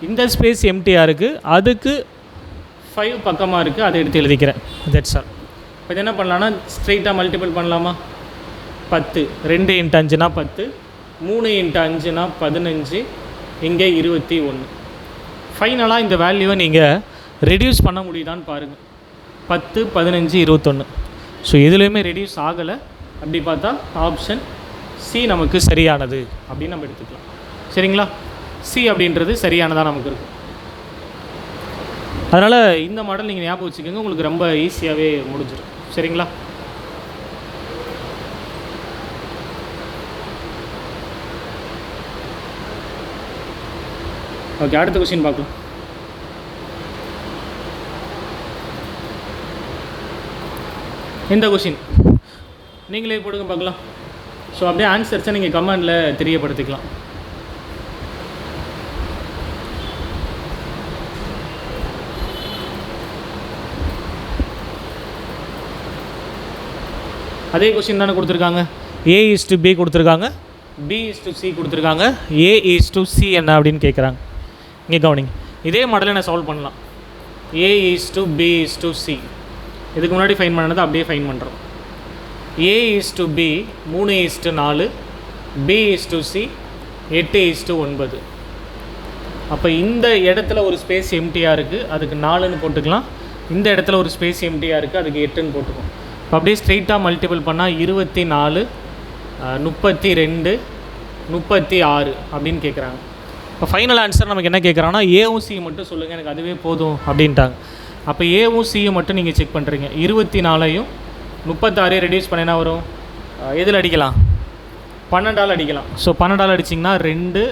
இந்த ஸ்பேஸ் எம்டியாக இருக்குது, அதுக்கு 5 பக்கமாக இருக்குது, அதை எடுத்து எழுதிக்கிறேன். That's all. இப்போ இது என்ன பண்ணலான்னா, ஸ்ட்ரெயிட்டாக மல்டிபிள் பண்ணலாமா? 10, 2 × 5 10, 3 × 5 15, இங்கே 21. ஃபைனலாக இந்த வேல்யூவை நீங்கள் ரெடியூஸ் பண்ண முடியுதான்னு பாருங்கள். 10, 15, 21. ஸோ எதுலேயுமே ரெடியூஸ் ஆகலை. அப்படி பார்த்தா ஆப்ஷன் சி நமக்கு சரியானது அப்படின்னு நம்ம எடுத்துக்கலாம். சரிங்களா? சி அப்படின்றது சரியானதாக நமக்கு இருக்கும். அதனால் இந்த மாடல் நீங்கள் ஞாபகம் வச்சுக்கோங்க, உங்களுக்கு ரொம்ப ஈஸியாகவே முடிஞ்சிடும். சரிங்களா? ஓகே, அடுத்த கொஸ்டின் பார்க்கலாம். இந்த கொஷின் நீங்களே போடுங்க பார்க்கலாம். ஸோ அப்படியே ஆன்சர்ஸை நீங்கள் கமெண்டில் தெரியப்படுத்திக்கலாம். அதே கொஷின் தானே கொடுத்துருக்காங்க. A:B கொடுத்துருக்காங்க, B:C கொடுத்துருக்காங்க. A:C என்ன அப்படின்னு கேட்குறாங்க. இங்கே கவனிங்க. இதே மாடலை நான் சால்வ் பண்ணலாம். A:B:C இதுக்கு முன்னாடி ஃபைன் பண்ணது அப்படியே ஃபைன் பண்ணுறோம். A:B 3:4, B:C 8:9. அப்போ இந்த இடத்துல ஒரு ஸ்பேஸ் எம்டியாக இருக்குது, அதுக்கு 4ன்னு போட்டுக்கலாம். இந்த இடத்துல ஒரு ஸ்பேஸ் எம்டியாக இருக்குது, அதுக்கு 8ன்னு போட்டுக்கோம். இப்போ அப்படியே ஸ்ட்ரெயிட்டாக மல்டிபிள் பண்ணால் 24, 32, 36 அப்படின்னு கேட்குறாங்க. இப்போ ஃபைனல் ஆன்சர் நமக்கு என்ன கேட்குறாங்கன்னா, ஏவும் சி மட்டும் சொல்லுங்கள், எனக்கு அதுவே போதும் அப்படின்ட்டாங்க. அப்போ ஏவும் சியும் மட்டும் நீங்கள் செக் பண்ணுறீங்க. 24ஐயும் 36 ரெடியூஸ் பண்ண என்ன வரும்? எதில் அடிக்கலாம்? 12ஆல் அடிக்கலாம். ஸோ 12ஆல் அடிச்சிங்கன்னா 2,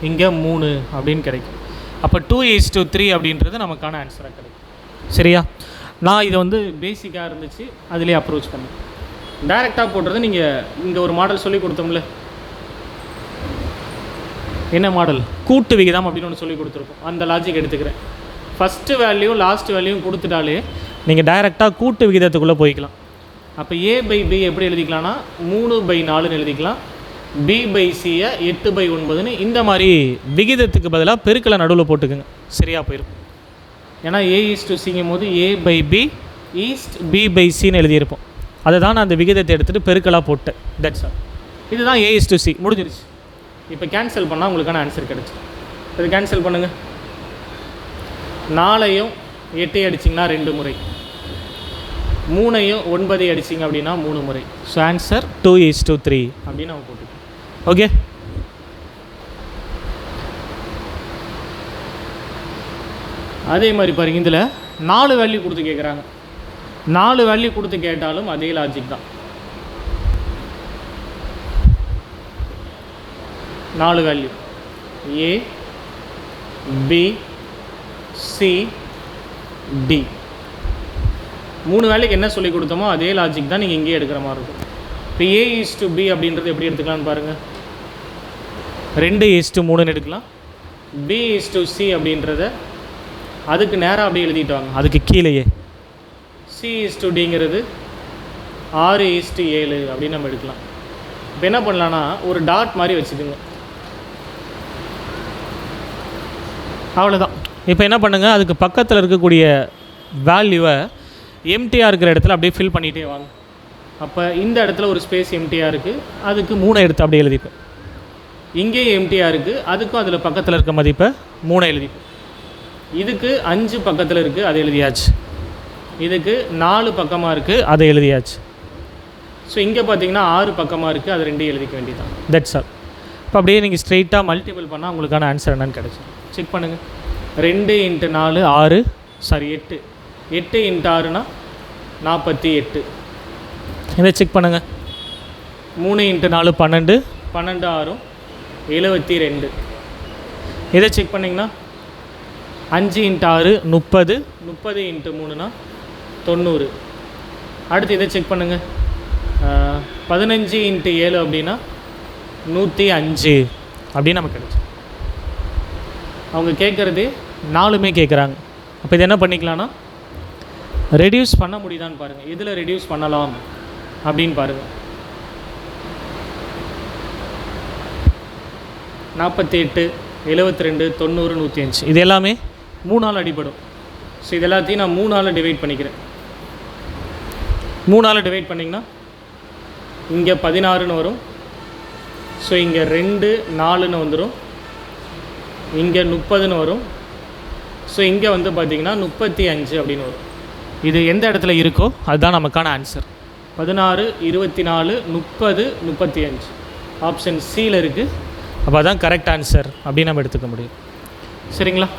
இங்கே 3 அப்படின்னு கிடைக்கும். அப்போ 2:3 அப்படின்றது நமக்கான ஆன்சராக கிடைக்கும். சரியா? நான் இதை வந்து பேசிக்காக இருந்துச்சு, அதிலே அப்ரோச் பண்ணேன். டைரெக்டாக போடுறது நீங்கள் இங்கே ஒரு மாடல் சொல்லி கொடுத்தோம்ல, என்ன மாடல்? கூட்டு விகிதம் அப்படின்னு ஒன்று சொல்லி கொடுத்துருக்கோம். அந்த லாஜிக் எடுத்துக்கிறேன். ஃபஸ்ட்டு வேல்யூ லாஸ்ட் வேல்யூவும் கொடுத்துட்டாலே நீங்கள் டைரெக்டாக கூட்டு விகிதத்துக்குள்ளே போய்க்கலாம். அப்போ A/B எப்படி எழுதிக்கலாம்னா 3/4ன்னு எழுதிக்கலாம். B/Cயை 8/9ன்னு இந்த மாதிரி விகிதத்துக்கு பதிலாக பெருக்கலை நடுவில் போட்டுக்குங்க, சரியாக போயிடும். ஏன்னா A:C போது A/B B/Cன்னு எழுதியிருப்போம். அதை தான் நான் அந்த விகிதத்தை எடுத்துகிட்டு பெருக்கலாக போட்டேன். That's all. இதுதான் A:C முடிஞ்சிருச்சு. இப்போ கேன்சல் பண்ணால் உங்களுக்கான ஆன்சர் கிடச்சி. அது கேன்சல் பண்ணுங்கள். 4ஐயும் 8ஐயும் அடிச்சிங்கன்னா 2 முறை. 3ஐயும் 9ஐயும் அடிச்சிங்க அப்படின்னா 3 முறை. ஸோ ஆன்சர் 2:3 அப்படின்னு நம்ம போட்டுக்கோம். ஓகே, அதே மாதிரி பாருங்க, இதில் 4 வேல்யூ கொடுத்து கேட்குறாங்க. 4 வேல்யூ கொடுத்து கேட்டாலும் அதே லாஜிக் தான். 4 value A, B, C, D. 3 வேல்யூக்கு என்ன சொல்லி கொடுத்தோமோ அதே லாஜிக் தான் நீங்கள் இங்கேயே எடுக்கிற மாதிரி இருக்கும். இப்போ A:B அப்படின்றது எப்படி எடுத்துக்கலான்னு பாருங்கள். 2:3ன்னு எடுக்கலாம். B:C அப்படின்றத அதுக்கு நேராக அப்படியே எழுதிட்டு வாங்க, அதுக்கு கீழேயே. C:Dங்கிறது 6:7 அப்படின்னு நம்ம எடுக்கலாம். இப்போ என்ன பண்ணலான்னா ஒரு டாட் மாதிரி வச்சுக்கோங்க, அவ்வளோதான். இப்போ என்ன பண்ணுங்கள், அதுக்கு பக்கத்தில் இருக்கக்கூடிய வேல்யூவை எம்டிஆர் இருக்கிற இடத்துல அப்படியே ஃபில் பண்ணிகிட்டே வாங்க. அப்போ இந்த இடத்துல ஒரு ஸ்பேஸ் எம்டிஆர் இருக்குது, அதுக்கு 3 எடுத்து அப்படியே எழுதிப்பேன். இங்கேயும் எம்டிஆர் இருக்குது, அதுக்கும் அதில் பக்கத்தில் இருக்க மதிப்பை 3 எழுதிப்பேன். இதுக்கு 5 பக்கத்தில் இருக்குது, அதை எழுதியாச்சு. இதுக்கு 4 பக்கமாக இருக்குது, அதை எழுதியாச்சு. ஸோ இங்கே பார்த்தீங்கன்னா 6 பக்கமாக இருக்குது, அது 2 எழுதிக்க வேண்டியதான். That's all. இப்போ அப்படியே நீங்கள் ஸ்ட்ரெயிட்டாக மல்டிபிள் பண்ணால் உங்களுக்கான ஆன்சர் என்னன்னு கிடச்சிடும். செக் பண்ணுங்கள். 2 × 4 6, சாரி 8. 8 × 6னா 48. இதை செக் பண்ணுங்கள். 3 × 4 12, 12 6 72. இதை செக் பண்ணிங்கன்னா 5 × 6 30, 30 × 3னா 90. அடுத்து இதை செக் பண்ணுங்கள். 15 × 7 அப்படின்னா 105 அப்படின்னு நமக்கு கிடைச்சி. அவங்க கேட்குறது 4மே கேட்குறாங்க. அப்போ இது என்ன பண்ணிக்கலாம்னா ரெடியூஸ் பண்ண முடியுதான்னு பாருங்கள். இதில் ரெடியூஸ் பண்ணலாம் அப்படின்னு பாருங்கள். 48, 72, 90, 105 இது எல்லாமே 3ஆல் அடிப்படும். ஸோ இது எல்லாத்தையும் நான் 3ஆல் டிவைட் பண்ணிக்கிறேன். 3ஆல் டிவைட் பண்ணிங்கன்னா இங்கே 16ன்னு வரும். ஸோ இங்கே 2 4ன்னு வந்துடும். இங்கே 30ன்னு வரும். ஸோ இங்கே வந்து பார்த்திங்கன்னா 35 அப்படின்னு வரும். இது எந்த இடத்துல இருக்கோ அதுதான் நமக்கான ஆன்சர். 16, 24, 30, 35 ஆப்ஷன் சியில் இருக்குது. அப்போ அதுதான் கரெக்ட் ஆன்சர் அப்படின்னு நம்ம எடுத்துக்க முடியும். சரிங்களா,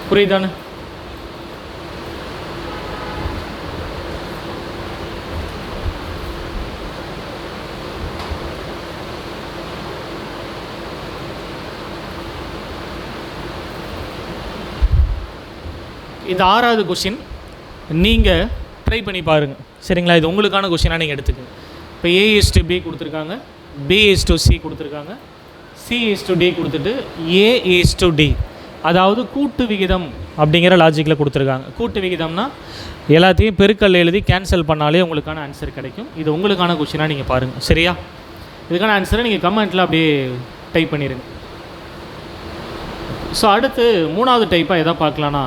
புரியுதானே? இந்த 6வது கொஷின் நீங்கள் ட்ரை பண்ணி பாருங்கள். சரிங்களா, இது உங்களுக்கான கொஷினாக நீங்கள் எடுத்துக்கங்க. இப்போ A:B கொடுத்துருக்காங்க, B:C கொடுத்துருக்காங்க, C:D கொடுத்துட்டு A:D, அதாவது கூட்டு விகிதம் அப்படிங்கிற லாஜிக்கில் கொடுத்துருக்காங்க. கூட்டு விகிதம்னா எல்லாத்தையும் பெருக்கல் எழுதி கேன்சல் பண்ணாலே உங்களுக்கான ஆன்சர் கிடைக்கும். இது உங்களுக்கான கொஷினாக நீங்கள் பாருங்கள். சரியா, இதுக்கான ஆன்சரை நீங்கள் கமெண்ட்டில் அப்படியே டைப் பண்ணிடுங்க. ஸோ அடுத்து 3வது டைப்பாக எதை பார்க்கலான்னா,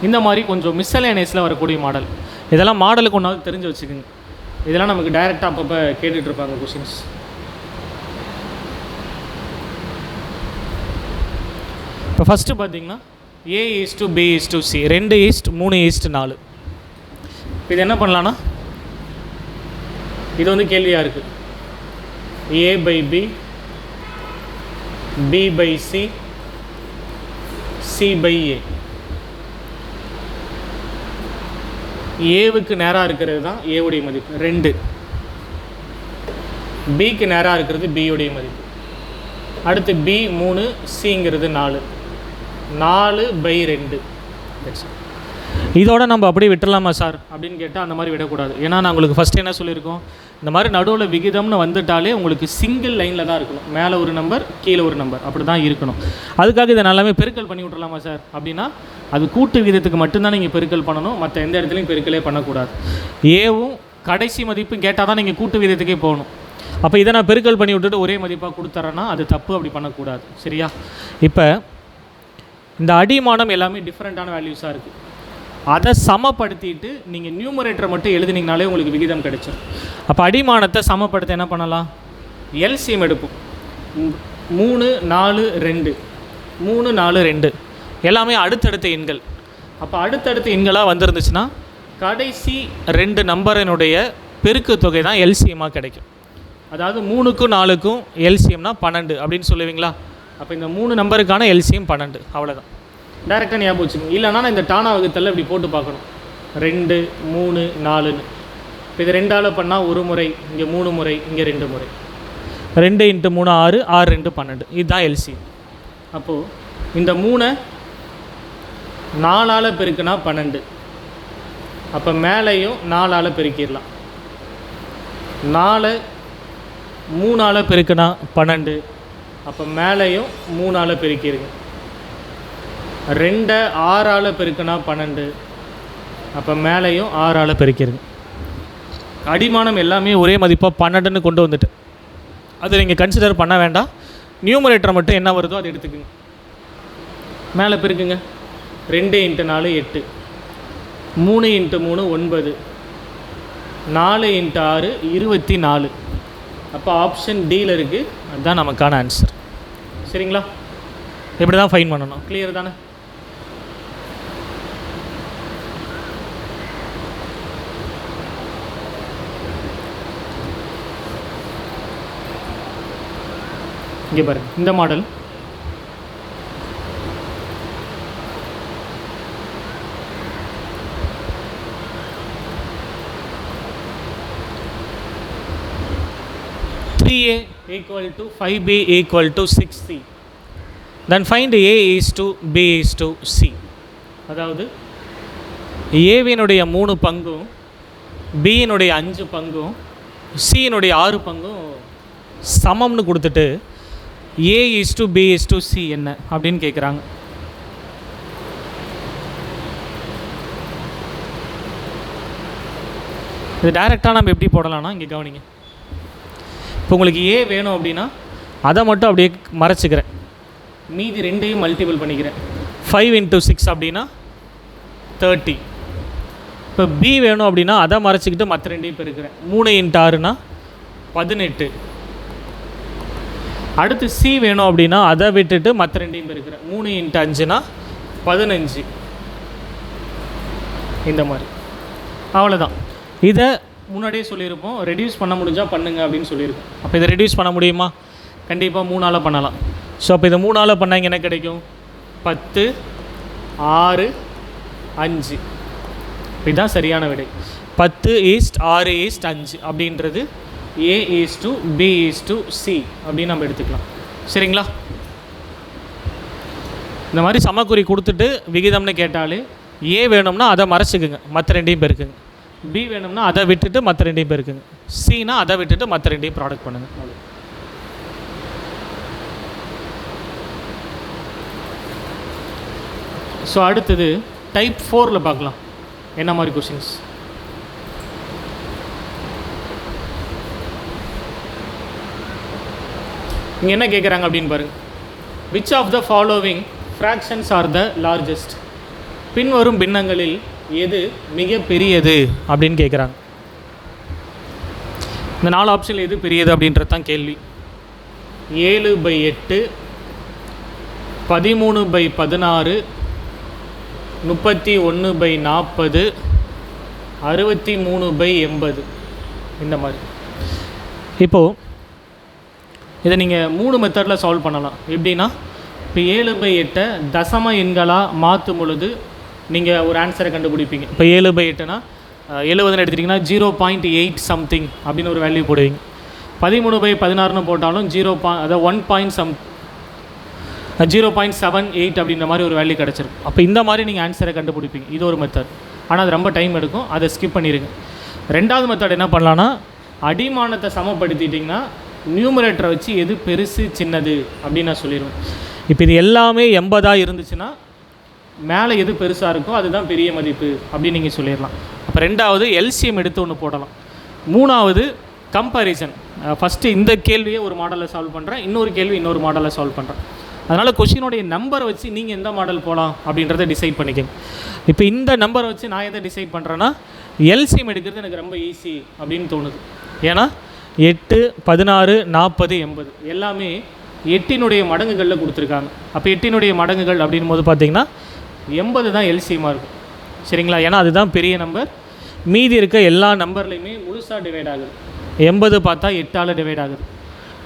இந்த மாதிரி கொஞ்சம் மிஸ்சலேனியஸில் வரக்கூடிய மாடல். இதெல்லாம் மாடலுக்கு ஒன்றாவது தெரிஞ்சு வச்சுக்கோங்க. இதெல்லாம் நமக்கு டைரெக்டாக அப்பப்போ கேட்டுட்ருப்பாங்க கொஷின்ஸ். இப்போ ஃபஸ்ட்டு பார்த்தீங்கன்னா A:B:C 2:3:4. இது என்ன பண்ணலான்னா, இது வந்து கேள்வியாக இருக்குது. A/B, B/C, C/A. ஏவுக்கு நேராக இருக்கிறது தான் ஏவுடைய மதிப்பு 2, பிக்கு நேராக இருக்கிறது பியுடைய மதிப்பு. அடுத்து B 3, சிங்கிறது 4, 4/2. இதோட நம்ம அப்படியே விட்டுடலாமா சார் அப்படின்னு கேட்டால் அந்த மாதிரி விடக்கூடாது. ஏன்னா நான் உங்களுக்கு ஃபஸ்ட்டு என்ன சொல்லியிருக்கோம், இந்த மாதிரி நடுவில் விகிதம்னு வந்துட்டாலே உங்களுக்கு சிங்கிள் லைனில் தான் இருக்கணும். மேலே ஒரு நம்பர், கீழே ஒரு நம்பர், அப்படி தான் இருக்கணும். அதுக்காக இதை நல்லாமே பெருக்கல் பண்ணி விட்டுறலாமா சார் அப்படின்னா, அது கூட்டு விகிதத்துக்கு மட்டும்தான் நீங்கள் பெருக்கல் பண்ணணும், மற்ற எந்த இடத்துலையும் பெருக்கலே பண்ணக்கூடாது. ஏவும் கடைசி மதிப்பும் கேட்டால் தான் நீங்கள் கூட்டு விகிதத்துக்கே போகணும். அப்போ இதை நான் பெருக்கல் பண்ணி விட்டுட்டு ஒரே மதிப்பாக கொடுத்துறேன்னா அது தப்பு, அப்படி பண்ணக்கூடாது. சரியா, இப்போ இந்த அடிமானம் எல்லாமே டிஃப்ரெண்ட்டான வேல்யூஸாக இருக்குது. அதை சமப்படுத்திட்டு நீங்கள் நியூமரேட்டரை மட்டும் எழுதினீங்கனாலே உங்களுக்கு விகிதம் கிடைச்சிடும். அப்போ அடிமானத்தை சமப்படுத்த என்ன பண்ணலாம், எல்சிஎம் எடுப்போம். 3, 4, 2, 3, 4, 2 எல்லாமே அடுத்தடுத்த எண்கள். அப்போ அடுத்தடுத்து எண்களாக வந்துருந்துச்சுன்னா கடைசி 2 நம்பரினுடைய பெருக்கு தொகை தான் எல்சிஎம்மாக கிடைக்கும். அதாவது 3க்கும் 4க்கும் எல்சிஎம்னா 12 அப்படின்னு சொல்லுவீங்களா? அப்போ இந்த 3 நம்பருக்கான எல்சிஎம் 12, அவ்வளோதான். டேரெக்டாக ஞாபகம் வச்சுக்கோங்க. இல்லைனா நான் இந்த டானா வகுத்தல் இப்படி போட்டு பார்க்கணும், 2 3 4ன்னு. இப்போ இது 2ஆல் பண்ணால் 1 முறை, இங்கே 3 முறை, இங்கே 2 முறை, 2 × 3 6, 6 × 12, இதுதான் எல்சிஎம். அப்போது இந்த 3 4ஆல் பெருக்குனா 12, அப்போ மேலேயும் 4ஆல் பெருக்கிடலாம். 4 3ஆல் பெருக்குனா 12, அப்போ மேலேயும் 3ஆல் பெருக்கிடுங்க. 2 6ஆல் பெருக்குனா 12, அப்போ மேலேயும் 6ஆல் பெருக்கிடுங்க. அடிமானம் எல்லாமே ஒரே மதிப்பாக 12ன்னு கொண்டு வந்துட்டு அதை நீங்கள் கன்சிடர் பண்ண வேண்டாம். நியூமரேட்டரை மட்டும் என்ன வருதோ அதை எடுத்துக்குங்க. மேலே பெருக்குங்க. 2 × 4 8, 3 × 3 9, 4 × 6 24. அப்போ ஆப்ஷன் டியில் இருக்குது, அதுதான் நமக்கான ஆன்சர். சரிங்களா? இப்படி தான் ஃபைன் பண்ணணும். கிளியர் தானே? இங்கே பாருங்க, இந்த model A equal to 5B equal to 6C. Then find A is to B is to C. அதாவது ஏவினுடைய 3 பங்கும் பியினுடைய 5 பங்கும் சியினுடைய 6 பங்கும் சமம்னு கொடுத்துட்டு A is to B is to C என்ன அப்படின்னு கேட்குறாங்க. இது டைரெக்டாக நம்ம எப்படி போடலாம்னா, இங்கே கவனிங்க. இப்போ உங்களுக்கு ஏ வேணும் அப்படின்னா அதை மட்டும் அப்படியே மறைச்சிக்கிறேன், மீதி 2ஐயும் மல்டிபிள் பண்ணிக்கிறேன். 5 × 6 அப்படின்னா 30. இப்போ பி வேணும் அப்படின்னா அதை மறைச்சிக்கிட்டு மற்ற 2ஐயும் பெருக்கிறேன். 3 × 6னா 18. அடுத்து சி வேணும் அப்படின்னா அதை விட்டுட்டு மற்ற 2ஐயும் பெருக்கிறேன். 3 × 5னா 15. இந்த மாதிரி அவ்வளோதான். இதை முன்னாடியே சொல்லியிருப்போம், ரெடியூஸ் பண்ண முடிஞ்சால் பண்ணுங்க அப்படின்னு சொல்லியிருக்கோம். அப்போ இதை ரெடியூஸ் பண்ண முடியுமா? கண்டிப்பாக 3ஆல் பண்ணலாம். ஸோ அப்போ இதை 3ஆல் பண்ணாங்க என்ன கிடைக்கும்? 10 6 5. இதுதான் சரியான விடை. 10 is 6 is 5 அப்படின்றது A is to B is to C அப்படின்னு நம்ம எடுத்துக்கலாம். சரிங்களா? இந்த மாதிரி சமக்குறி கொடுத்துட்டு விகிதம்னு கேட்டாலே ஏ வேணும்னா அதை மறைச்சிக்குங்க, மற்ற 2ஐயும் பெருக்குங்க. பி வேணும்னா அதை விட்டுட்டு மற்ற 2ஐயும் பெருக்குங்க. சினா அதை விட்டுட்டு மற்ற 2ஐயும் ப்ராடக்ட் பண்ணுங்கள். ஸோ அடுத்தது டைப் 4ல் பார்க்கலாம் என்ன மாதிரி கொஷின்ஸ். இங்கே என்ன கேட்குறாங்க அப்படின்னு பாருங்கள். Which of the following fractions are the largest? பின்வரும் பின்னங்களில் எது மிக பெரியது அப்படின்னு கேட்குறாங்க. இந்த 4 ஆப்ஷனில் எது பெரியது அப்படின்றது தான் கேள்வி. 7/8, 13/16, 31/40, 63/80. இந்த மாதிரி. இப்போது இதை நீங்கள் 3 மெத்தடில் சால்வ் பண்ணலாம். எப்படின்னா, இப்போ 7/8 தசம எண்களாக மாற்றும் பொழுது நீங்கள் ஒரு ஆன்சரை கண்டுபிடிப்பீங்க. இப்போ 7/8னா 70ன்னு எடுத்துட்டிங்கன்னா 0.8 சம்திங் அப்படின்னு ஒரு வேல்யூ போடுவீங்க. 13/16ன்னு போட்டாலும் அதாவது 0.78 அப்படின்ற மாதிரி ஒரு வேல்யூ கிடச்சிருக்கு. அப்போ இந்த மாதிரி நீங்கள் ஆன்சரை கண்டுபிடிப்பீங்க. இது ஒரு மெத்தட், ஆனால் அது ரொம்ப டைம் எடுக்கும், அதை ஸ்கிப் பண்ணிடுங்க. ரெண்டாவது மெத்தட் என்ன பண்ணலான்னா, அடிமானத்தை சமப்படுத்திட்டிங்கன்னா நியூமரேட்டரை வச்சு எது பெருசு சின்னது அப்படின்னு நான் சொல்லிடுவேன். இப்போ இது எல்லாமே 80 இருந்துச்சுன்னா மேலே எது பெருசாக இருக்கோ அதுதான் பெரிய மதிப்பு அப்படின்னு நீங்கள் சொல்லிடலாம். அப்போ ரெண்டாவது எல்சிஎம் எடுத்து ஒன்று போடலாம். மூணாவது கம்பேரிசன். ஃபஸ்ட்டு இந்த கேள்வியை ஒரு மாடலில் சால்வ் பண்ணுறேன், இன்னொரு கேள்வி இன்னொரு மாடலில் சால்வ் பண்ணுறேன். அதனால் கொஷினுடைய நம்பரை வச்சு நீங்கள் எந்த மாடல் போகலாம் அப்படின்றத டிசைட் பண்ணிக்கங்க. இப்போ இந்த நம்பரை வச்சு நான் எதை டிசைட் பண்ணுறேன்னா, எல்சிஎம் எடுக்கிறது எனக்கு ரொம்ப ஈஸி அப்படின்னு தோணுது. ஏன்னா 8, 16, 40, 80 எல்லாமே 8னுடைய மடங்குகளில் கொடுத்துருக்காங்க. அப்போ 8னுடைய மடங்குகள் அப்படின் போது பார்த்திங்கன்னா 80 தான் எல்சிஎம்மாக இருக்கும். சரிங்களா? ஏன்னா அதுதான் பெரிய நம்பர். மீதி இருக்க எல்லா நம்பர்லேயுமே முழுசாக டிவைட் ஆகுது. 80 பார்த்தா 8ஆல் டிவைட் ஆகுது,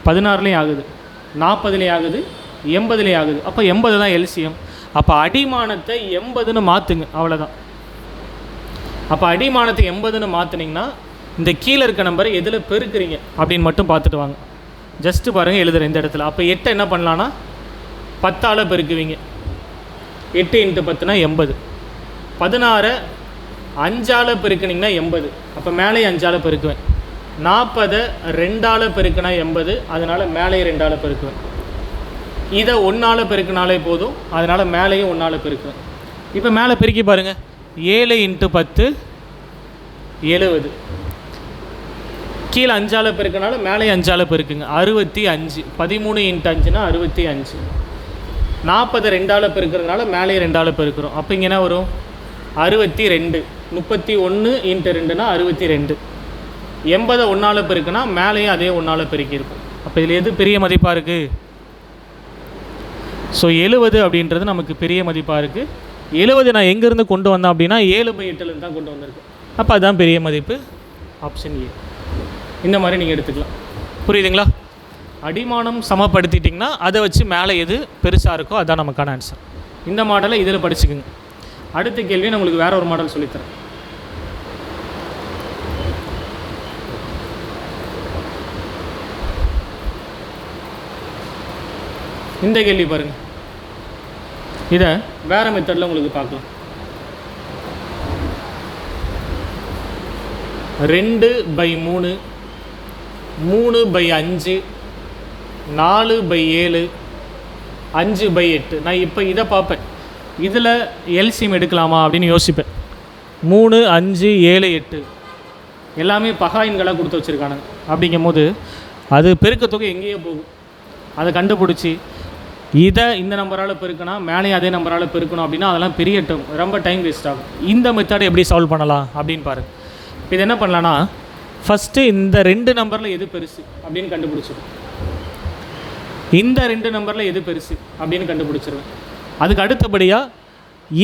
16லேயும் ஆகுது, 40லேயும் ஆகுது, 80லேயும் ஆகுது. அப்போ 80 தான் எல்சிஎம். அப்போ அடிமானத்தை 80ன்னு மாற்றுங்க, அவ்வளோதான். அப்போ அடிமானத்தை 80ன்னு மாற்றினீங்கன்னா இந்த கீழே இருக்க நம்பரை எதில் பெருக்குறீங்க அப்படின்னு மட்டும் பார்த்துட்டு வாங்க. ஜஸ்ட்டு பாருங்கள், எழுதுகிறேன் இந்த இடத்துல. அப்போ 8 என்ன பண்ணலான்னா 10ஆல் பெருக்குவீங்க. 8 × 10 = 80. 16 5ஆல் பெருக்குனிங்கன்னா 80. அப்போ மேலே 5ஆல் பெருக்குவேன். 40 2ஆல் பெருக்குனா 80, அதனால் மேலே 2ஆல் பெருக்குவேன். இதை 1ஆல் பெருக்குனாலே போதும், அதனால் மேலேயும் 1ஆல் பெருக்குவேன். இப்போ மேலே பெருக்கி பாருங்கள். 7 × 10 70. கீழே 5ஆல் பெருக்கினால மேலே 5ஆல் பெருக்குங்க, 65. 13 × 5 = 65. 40 2ஆல் பெருக்கிறதுனால மேலே 2ஆல் பெருக்கிறோம். அப்போ இங்கே என்ன வரும்? 62. 31 × 2 = 62. 80 1ஆல் பெருக்குனா மேலேயும் அதே 1ஆல் பெருக்கியிருக்கும். அப்போ இதில் எது பெரிய மதிப்பாக இருக்குது? ஸோ 70 அப்படின்றது நமக்கு பெரிய மதிப்பாக இருக்குது. 70 நான் எங்கேருந்து கொண்டு வந்தேன் அப்படின்னா 7/8 தான் கொண்டு வந்திருக்கேன். அப்போ அதுதான் பெரிய மதிப்பு. Option A. இந்த மாதிரி நீங்கள் எடுத்துக்கலாம். புரியுதுங்களா? அடிமானம் சமப்படுத்திட்டிங்கன்னா அதை வச்சு மேலே எது பெருசாக இருக்கோ அதுதான் நமக்கான ஆன்சர். இந்த மாடலை இதில் படிச்சுக்குங்க. அடுத்த கேள்வி நான் உங்களுக்கு வேறு ஒரு மாடல் சொல்லித்தரேன். இந்த கேள்வி பாருங்கள். இதை வேறு மெத்தடில் உங்களுக்கு பார்க்கலாம். 2/3, 3/5, 4/7, 5/8. நான் இப்போ இதை பார்ப்பேன், இதில் எல்சிஎம் எடுக்கலாமா அப்படின்னு யோசிப்பேன். 3, 5, 7, 8 எல்லாமே பகாயின்களாக கொடுத்து வச்சுருக்கானுங்க. அப்படிங்கும் போது அது பெருக்கத்தொகை எங்கேயோ போகும். அதை கண்டுபிடிச்சி இதை இந்த நம்பரால் பெருக்கினா மேலே அதே நம்பரால் பெருக்கணும் அப்படின்னா அதெல்லாம் பெரிய ரொம்ப டைம் வேஸ்ட் ஆகும். இந்த மெத்தடை எப்படி சால்வ் பண்ணலாம் அப்படின்னு பாருங்கள். இது என்ன பண்ணலான்னா, ஃபஸ்ட்டு இந்த 2 நம்பரில் எது பெருசு அப்படின்னு கண்டுபிடிச்சிடும். இந்த 2 நம்பரில் எது பெருசு அப்படின்னு கண்டுபிடிச்சிருவேன். அதுக்கு அடுத்தபடியாக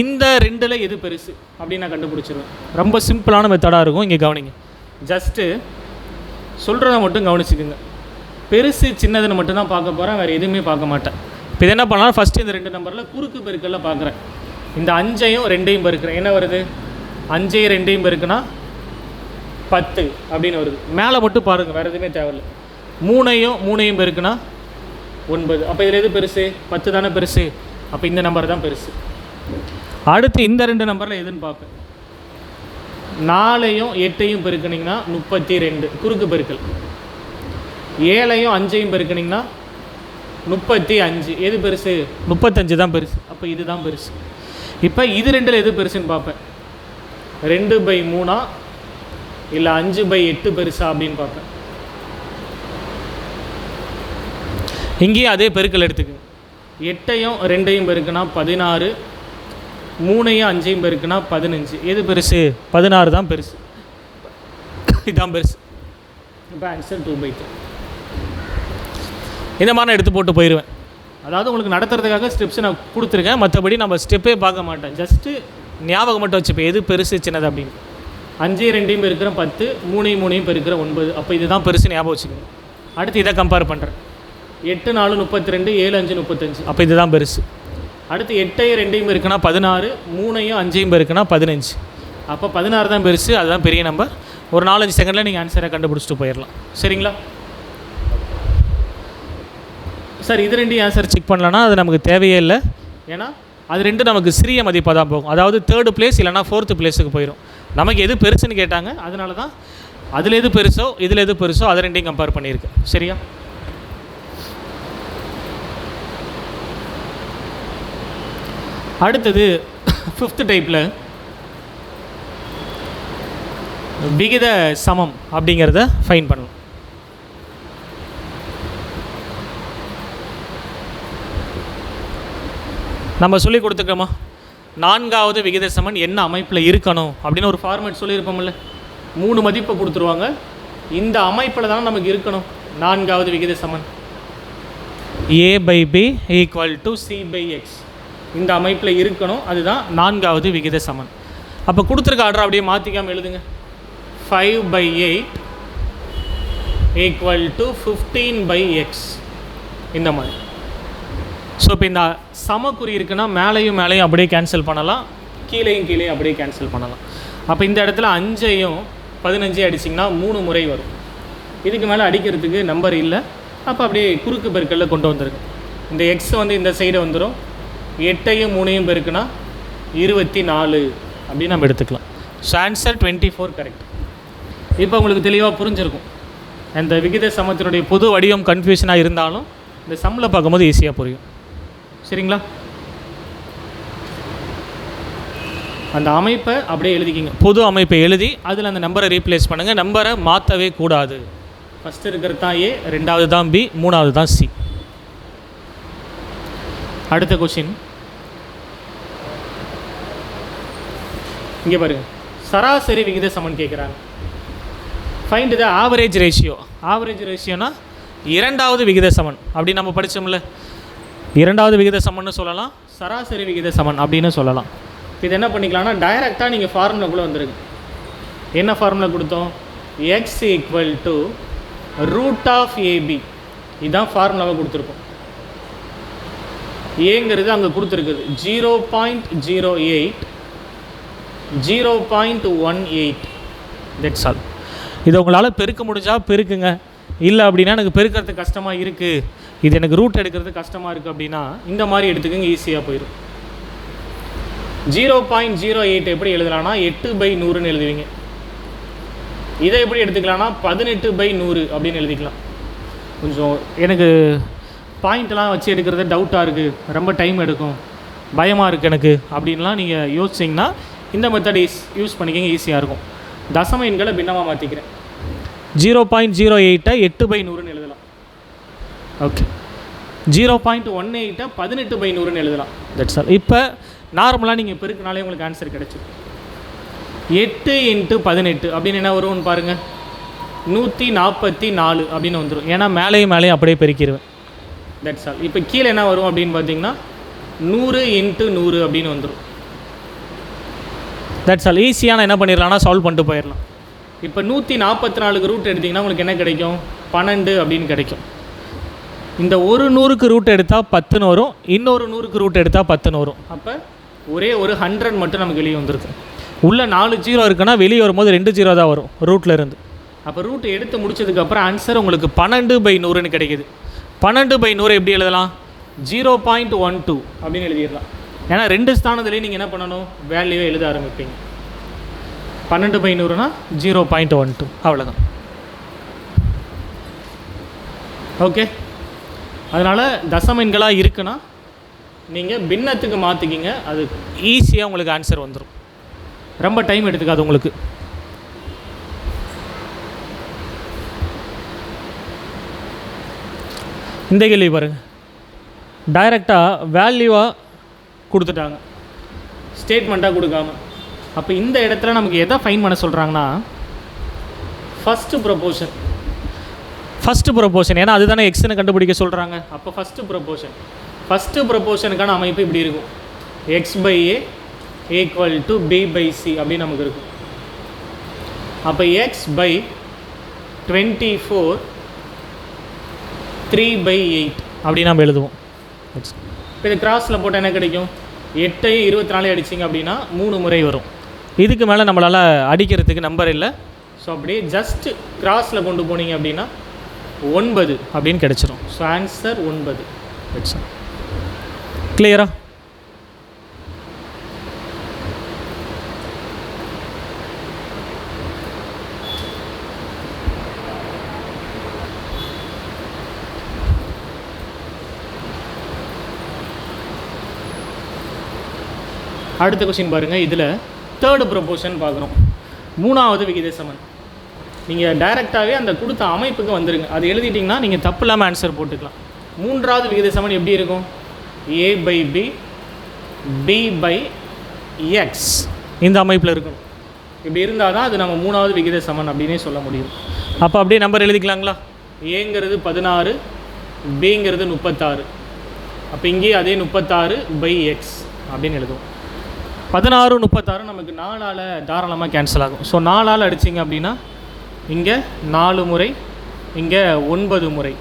இந்த 2ல் எது பெருசு அப்படின்னு நான் கண்டுபிடிச்சிருவேன். ரொம்ப சிம்பிளான மெத்தடாக இருக்கும். இங்கே கவனிங்க, ஜஸ்ட்டு சொல்கிறத மட்டும் கவனிச்சுக்குங்க. பெருசு சின்னதுன்னு மட்டும்தான் பார்க்க போகிறேன், வேறு எதுவுமே பார்க்க மாட்டேன். இப்போ இது என்ன பண்ணலாம், ஃபஸ்ட்டு இந்த 2 நம்பரில் குறுக்கு பெருக்கல்ல பார்க்குறேன். இந்த 5ஐயும் 2ஐயும் பெருக்கிறேன். என்ன வருது? 5ஐயும் 2ஐயும் பெருக்குனா 10 அப்படின்னு வருது. மேலே மட்டும் பாருங்கள், வேறு எதுவுமே தேவையில்லை. 3ஐயும் 3ஐயும் பெருக்குனா 9. அப்போ இதில் எது பெருசு? 10 தானே பெருசு. அப்போ இந்த நம்பர் தான் பெருசு. அடுத்து இந்த 2 நம்பரில் எதுன்னு பார்ப்பேன். 4ஐயும் 8ஐயும் பெருக்கினீங்கன்னா 32 குறுக்கு பெருக்கல். 7ஐயும் 5ஐயும் பெருக்கினீங்கன்னா 35. எது பெருசு? 35 தான் பெருசு. அப்போ இது தான் பெருசு. இப்போ இது 2ல் எது பெருசுன்னு பார்ப்பேன். 2/3 இல்லை 5/8 பெருசா அப்படின்னு பார்ப்பேன். இங்கேயும் அதே பெருக்கல் எடுத்துக்கு. 8ஐயும் 2ஐயும் பெருக்குனா 16, 3ஐயும் 5ஐயும் பெருக்குனா 15. எது பெருசு? 16 தான் பெருசு. இதுதான் பெருசு. இப்போ ஆன்சர் 2/3. இந்த மாதிரி நான் எடுத்து போட்டு போயிடுவேன். அதாவது உங்களுக்கு நடத்துறதுக்காக ஸ்டெப்ஸ் நான் கொடுத்துருக்கேன். மற்றபடி நம்ம ஸ்டெப்பே பார்க்க மாட்டேன். ஜஸ்ட்டு ஞாபகம் மட்டும் வச்சுப்பேன் எது பெருசு சின்னது அப்படின்னு. 5ஐயும் 2ஐயும் பெருக்கிற 10, 3ஐயும் 3ஐயும் பெருக்கிற 9. அப்போ இதுதான் பெருசு, ஞாபகம் வச்சுக்கோங்க. அடுத்து இதை கம்பேர் பண்ணுறேன். 8 4 32, 7 5 35. அப்போ இதுதான் பெருசு. அடுத்து 8ஐயும் 2ஐயும் பெருக்கினா 16, 3ஐயும் 5ஐயும் பெருக்கினா 15. அப்போ 16 தான் பெருசு, அதுதான் பெரிய நம்பர். ஒரு 4-5 செகண்டில் நீங்கள் ஆன்சரை கண்டுபிடிச்சிட்டு போயிடலாம். சரிங்களா சார்? இது 2 ஆன்சர் செக் பண்ணலன்னா அது நமக்கு தேவையே இல்லை. ஏன்னா அது 2 நமக்கு சிறிய மதிப்பாக தான் போகும். அதாவது 3rd பிளேஸ் இல்லைனா 4th பிளேஸுக்கு போயிடும். நமக்கு எது பெருசுன்னு கேட்டாங்க, அதனால தான் அதில் எது பெருசோ இதில் எது பெருசோ அதை 2ஐயும் கம்பேர் பண்ணியிருக்கேன். சரியா? அடுத்தது 5th டைப்பில் விகித சமம் அப்படிங்கிறத ஃபைன் பண்ணலாம். நம்ம சொல்லி கொடுத்துக்கோமா, 4வது விகித சமன் என்ன அமைப்பில் இருக்கணும் அப்படின்னு ஒரு ஃபார்மேட் சொல்லியிருப்போம்ல. 3 மதிப்பை கொடுத்துருவாங்க. இந்த அமைப்பில் தான் நமக்கு இருக்கணும் 4வது விகித சமன். a/b = c/x. இந்த அமைப்பில் இருக்கணும். அதுதான் 4வது விகித சமன். அப்போ கொடுத்துருக்க ஆர்டர் அப்படியே மாற்றிக்காமல் எழுதுங்க. 5/8 = 15/x இந்த மாதிரி. ஸோ இப்போ இந்த சமக்குறி இருக்குன்னா மேலேயும் அப்படியே கேன்சல் பண்ணலாம், கீழேயும் அப்படியே கேன்சல் பண்ணலாம். அப்போ இந்த இடத்துல 5ஐயும் 15 அடிச்சிங்கன்னா 3 முறை வரும். இதுக்கு மேலே அடிக்கிறதுக்கு நம்பர் இல்லை. அப்போ அப்படியே குறுக்கு பெருக்கல்ல கொண்டு வந்துருக்கு. இந்த எக்ஸ் வந்து இந்த சைடு வந்துடும். 8ஐயும் 3ஐயும் பெருக்குனா 24 அப்படின்னு நம்ம எடுத்துக்கலாம். So answer 24 correct. இப்போ உங்களுக்கு தெளிவாக புரிஞ்சிருக்கும். அந்த விகித சமத்தினுடைய பொது வடிவம் கன்ஃபியூஷனாக இருந்தாலும் இந்த சம்மில் பார்க்கும்போது ஈஸியாக புரியும். சரிங்களா? அந்த அமைப்பை அப்படியே எழுதிக்கிங்க. பொது அமைப்பை எழுதி அதில் அந்த நம்பரை ரீப்ளேஸ் பண்ணுங்கள். நம்பரை மாற்றவே கூடாது. ஃபஸ்ட்டு இருக்கிறது தான் ஏ, 2வது தான் பி, 3வது தான் சி. அடுத்த கொஷின் இங்கே பாருங்கள். சராசரி விகித சமன் கேட்குறாங்க. Find the average ratio. Average ரேஷியோனா 2வது விகித சமன் அப்படி நம்ம படித்தோம்ல. 2வது விகித சமன்னு சொல்லலாம், சராசரி விகித சமன் அப்படின்னு சொல்லலாம். இது என்ன பண்ணிக்கலாம்னா டைரெக்டாக நீங்கள் ஃபார்முலாக்குள்ளே வந்துருக்கு. என்ன ஃபார்முலா கொடுத்தோம்? x = √AB. இதுதான் ஃபார்முலாவை கொடுத்துருக்கோம். ஏங்கிறது அங்கே கொடுத்துருக்குது 0.08 0.18. That's all. இதை உங்களால் பெருக்க முடிஞ்சால் பெருக்குங்க. இல்லை அப்படின்னா எனக்கு பெருக்கிறது கஷ்டமாக இருக்குது, இது எனக்கு ரூட் எடுக்கிறது கஷ்டமாக இருக்குது அப்படின்னா இந்த மாதிரி எடுத்துக்கோங்க, ஈஸியாக போயிடும். 0.08 எப்படி எழுதலாம்னா 8/100ன்னு எழுதுவீங்க. இதை எப்படி எடுத்துக்கலாம்னா 18/100 அப்படின்னு எழுதிக்கலாம். கொஞ்சம் எனக்கு பாயிண்ட்லாம் வச்சு எடுக்கிறது டவுட்டாக இருக்குது, ரொம்ப டைம் எடுக்கும், பயமாக இருக்குது எனக்கு அப்படின்லாம் நீங்கள் யோசிச்சிங்கன்னா இந்த மெத்தட் யூஸ் பண்ணிக்கிங்க, ஈஸியாக இருக்கும். தசம எண்களை பின்னமாக மாற்றிக்கிறேன். 0.08 8/100ன்னு எழுதலாம். ஓகே. 0.18 18/100ன்னு எழுதலாம். That's all. இப்போ நார்மலாக நீங்கள் பெருக்கினாலே உங்களுக்கு ஆன்சர் கிடச்சிடும். 8 × 18 அப்படின்னு என்ன வரும்னு பாருங்கள், 144 அப்படின்னு வந்துடும். ஏன்னா மேலேயும் அப்படியே பெருக்கிடுவேன். That's all. இப்போ கீழே என்ன வரும் அப்படின்னு பார்த்தீங்கன்னா 100 × 100 அப்படின்னு வந்துடும். That's all. ஈஸியாக என்ன பண்ணிடலாம்னா சால்வ் பண்ணிட்டு போயிடலாம். இப்போ 144க்கு ரூட் எடுத்திங்கன்னா உங்களுக்கு என்ன கிடைக்கும்? 12 அப்படின்னு கிடைக்கும். இந்த ஒரு 100க்கு ரூட் எடுத்தால் 10ன்னு வரும், இன்னொரு 100க்கு ரூட் எடுத்தால் 10ன்னு வரும். அப்போ ஒரே ஒரு 100 மட்டும் நமக்கு வெளியே வந்துருக்கு. உள்ளே 4 0 இருக்குன்னா வெளியே வரும்போது 2 0 தான் வரும் ரூட்டில் இருந்து. அப்போ ரூட் எடுத்து முடிச்சதுக்கப்புறம் ஆன்சர் உங்களுக்கு 12/100ன்னு கிடைக்கிது. 12/100 எப்படி எழுதலாம்? 0.12 அப்படின்னு எழுதிடலாம். ஏன்னா 2 ஸ்தானத்துலேயும் நீங்கள் என்ன பண்ணணும்? வேல்யூவை எழுத ஆரம்பிப்பீங்க. 12/100னா 0.12, அவ்வளோதான். ஓகே. அதனால் தசம எண்களாக இருக்குன்னா நீங்கள் பின்னத்துக்கு மாற்றிக்கிங்க, அது ஈஸியாக உங்களுக்கு ஆன்சர் வந்துடும். ரொம்ப டைம் எடுத்துக்காது உங்களுக்கு. இந்த கேள்வி பாருங்கள். டைரெக்டாக வேல்யூவாக கொடுத்துட்டாங்க, ஸ்டேட்மெண்ட்டாக கொடுக்காம. அப்போ இந்த இடத்துல நமக்கு எதை ஃபைன் பண்ண சொல்கிறாங்கன்னா ஃபஸ்ட்டு ப்ரொபோர்ஷன். ஏன்னா அதுதானே எக்ஸ்ன்னு கண்டுபிடிக்க சொல்கிறாங்க. அப்போ ஃபஸ்ட்டு ப்ரொபோர்ஷனுக்கான அமைப்பு இப்படி இருக்கும். x/a = b/c அப்படின்னு நமக்கு இருக்கும். அப்போ x/24 3/8 அப்படின்னு நம்ம எழுதுவோம். இப்போ இது கிராஸில் போட்டால் என்ன கிடைக்கும்? 8ஐயும் 24 அடிச்சிங்க அப்படின்னா 3 முறை வரும். இதுக்கு மேலே நம்மளால் அடிக்கிறதுக்கு நம்பர் இல்லை. ஸோ அப்படியே ஜஸ்ட் கிராஸில் கொண்டு போனீங்க அப்படின்னா 9 அப்படின்னு கிடச்சிரும். So answer 9. கிளியரா? அடுத்த கொஸ்டின் பாருங்கள். இதில் தேர்டு ப்ரொபோர்ஷன் பார்க்குறோம். 3வது விகித சமன். நீங்கள் டைரெக்டாகவே அந்த கொடுத்த அமைப்புக்கு வந்துடுங்க. அது எழுதிட்டிங்கன்னா நீங்கள் தப்பு இல்லாமல் ஆன்சர் போட்டுக்கலாம். 3வது விகித சமன் எப்படி இருக்கும்? a/b b/x இந்த அமைப்பில் இருக்கணும். இப்படி இருந்தால் தான் அது நம்ம 3வது விகித சமன் அப்படின்னே சொல்ல முடியும். அப்போ அப்படியே நம்பர் எழுதிக்கலாங்களா? ஏங்கிறது 16, பிங்கிறது 36. அப்போ இங்கேயே அதே 36/x அப்படின்னு எழுதுவோம். 16 36 நமக்கு 4ஆல் தாராளமாக கேன்சல் ஆகும். ஸோ 4ஆல் அடிச்சிங்க அப்படின்னா இங்கே 4 முறை, இங்கே 9 முறை.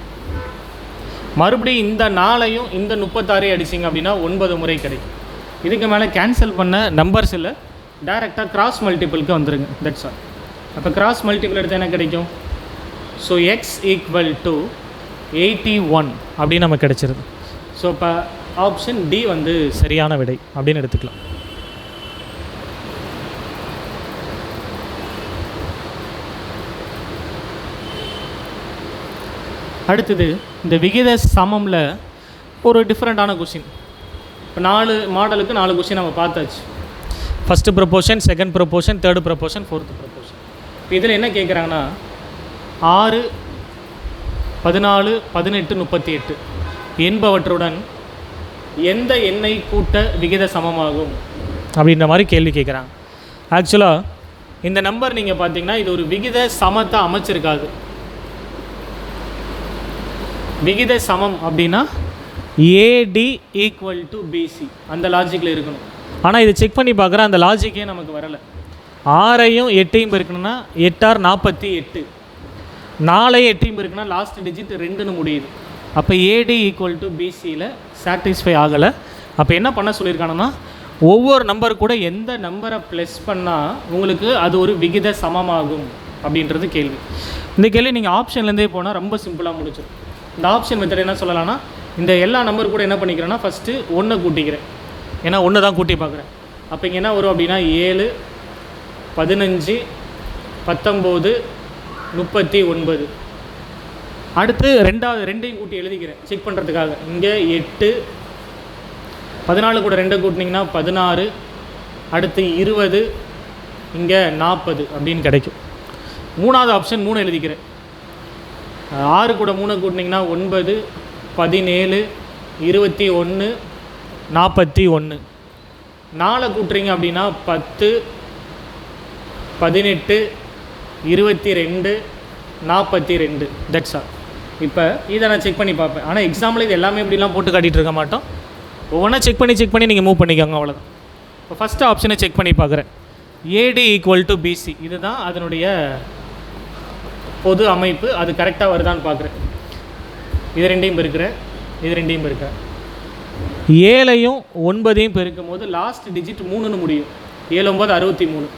மறுபடியும் இந்த 4ஐயும் இந்த 36 அடிச்சிங்க அப்படின்னா 9 முறை கிடைக்கும். இதுக்கு மேலே கேன்சல் பண்ண நம்பர்ஸ் இல்லை, டைரெக்டாக கிராஸ் மல்டிபிளுக்கு வந்துடுங்க. That's all. அப்போ கிராஸ் மல்டிபிள் எடுத்தால் என்ன கிடைக்கும்? ஸோ எக்ஸ் ஈக்குவல் டு 81 அப்படின்னு நமக்கு கிடைச்சிருது. ஸோ இப்போ ஆப்ஷன் டி வந்து சரியான விடை அப்படின்னு எடுத்துக்கலாம். அடுத்தது இந்த விகித சமமில் ஒரு டிஃப்ரெண்ட்டான கொஷின். இப்போ 4 மாடலுக்கு 4 கொஷின் நம்ம பார்த்தாச்சு. First proportion, second proportion, third proportion, fourth proportion. இப்போ இதில் என்ன கேட்குறாங்கன்னா 6, 14, 18, 38 என்பவற்றுடன் எந்த எண்ணை கூட்ட விகித சமமாகும் அப்படின்ற மாதிரி கேள்வி கேட்குறாங்க. ஆக்சுவலாக இந்த நம்பர் நீங்கள் பார்த்தீங்கன்னா இது ஒரு விகித சமத்தை அமைச்சிருக்காது. விகித சமம் அப்படின்னா ஏடி ஈக்குவல் டு பிசி அந்த லாஜிக்கில் இருக்கணும். ஆனால் இது செக் பண்ணி பார்க்குற அந்த லாஜிக்கே நமக்கு வரலை. 6ஐயும் 8ஐயும் இருக்கணும்னா 8 48, 4ஐயும் 8ஐயும் இருக்குன்னா லாஸ்ட் டிஜிட் 2ன்னு முடியுது. அப்போ ஏடி ஈக்குவல் டு பிசியில் சாட்டிஸ்ஃபை ஆகலை. அப்போ என்ன பண்ண சொல்லியிருக்காங்கன்னா ஒவ்வொரு நம்பர் கூட எந்த நம்பரை ப்ளஸ் பண்ணால் உங்களுக்கு அது ஒரு விகித சமமாகும் அப்படின்றது கேள்வி. இந்த கேள்வி நீங்கள் ஆப்ஷன்லேருந்தே போனால் ரொம்ப சிம்பிளாக முடிச்சிடும். இந்த ஆப்ஷன் மெத்தட் என்ன சொல்லலாம்னா இந்த எல்லா நம்பர் கூட என்ன பண்ணிக்கிறேன்னா ஃபஸ்ட்டு 1 கூட்டிக்கிறேன், ஏன்னா 1 தான் கூட்டி பார்க்குறேன். அப்போ இங்கே என்ன வரும் அப்படின்னா 7, 15, 19, 39. அடுத்து ரெண்டையும் கூட்டி எழுதிக்கிறேன் செக் பண்ணுறதுக்காக. இங்கே 8, 14 கூட 2 கூட்டினீங்கன்னா 16, அடுத்து 20, இங்கே 40 அப்படின்னு கிடைக்கும். மூணாவது ஆப்ஷன் 3 எழுதிக்கிறேன். 6 கூட 3 கூட்டினீங்கன்னா 9, 17, 21, 41. 4 கூட்டுறீங்க அப்படின்னா 10, 18, 22, 42. That's all. இப்போ இதை நான் செக் பண்ணி பார்ப்பேன். ஆனால் எக்ஸாம்பிள் இது எல்லாமே இப்படிலாம் போட்டு காட்டிகிட்டு இருக்க மாட்டோம். ஒவ்வொன்றா செக் பண்ணி நீங்கள் மூவ் பண்ணிக்கோங்க, அவ்வளோதான். இப்போ ஃபஸ்ட்டு ஆப்ஷனை செக் பண்ணி பார்க்குறேன். ஏடி ஈக்குவல் டு பிசி இதுதான் அதனுடைய பொது அமைப்பு. அது கரெக்டாக வருதான்னு பார்க்குறேன். இது ரெண்டையும் பெருக்கிறேன், இது ரெண்டையும் பெருக்கிறேன். 7ஐயும் 9ஐயும் பெருக்கும் போது லாஸ்ட் டிஜிட் 3ன்னு முடியும். 7 9 63.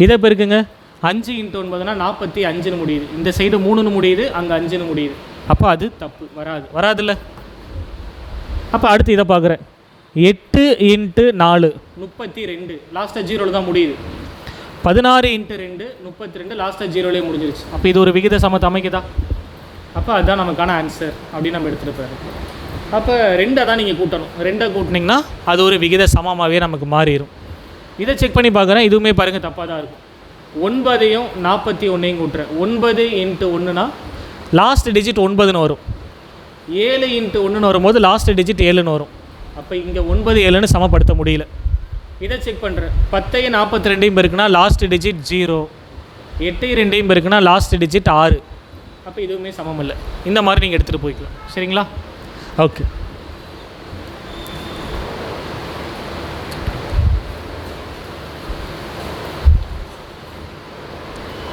இதை பெருக்குங்க. 5 × 9னா 45ன்னு முடியுது. இந்த சைடு 3ன்னு முடியுது, அங்கே 5ன்னு முடியுது. அப்போ அது தப்பு, வராதுல்ல. அப்போ அடுத்து இதை பார்க்குறேன். 8 × 4 32, லாஸ்ட்டாக 0வில் தான் முடியுது. 16 × 2 32, லாஸ்ட்டாக 0லேயே முடிஞ்சிருச்சு. அப்போ இது ஒரு விகித சமத்தை அமைக்குதா? அப்போ அதுதான் நமக்கான ஆன்சர் அப்படின்னு நம்ம எடுத்துகிட்டு போகிறோம். அப்போ 2 தான் நீங்கள் கூட்டணும். 2 கூட்டினீங்கன்னா அது ஒரு விகித சமமாகவே நமக்கு மாறிடும். இதை செக் பண்ணி பார்க்குறேன். இதுவுமே பாருங்கள் தப்பாக தான் இருக்கும். 9ஐயும் 41ஐயும் கூட்டுறேன். 9 × 1னா லாஸ்ட் டிஜிட் 9ன்னு வரும். 7 × 1ன்னு வரும்போது லாஸ்ட் டிஜிட் 7ன்னு வரும். அப்போ இங்கே 9 7ன்னு சமப்படுத்த முடியல. இதை செக் பண்ணுறேன். 10ஐயும் 42ஐயும் இருக்குன்னா லாஸ்ட் டிஜிட் 0. 8ஐயும் 2ஐயும் இருக்குன்னா லாஸ்ட் டிஜிட் 6. அப்போ இதுவுமே சமம் இல்லை. இந்த மாதிரி நீங்கள் எடுத்துகிட்டு போய்க்கலாம். சரிங்களா? ஓகே.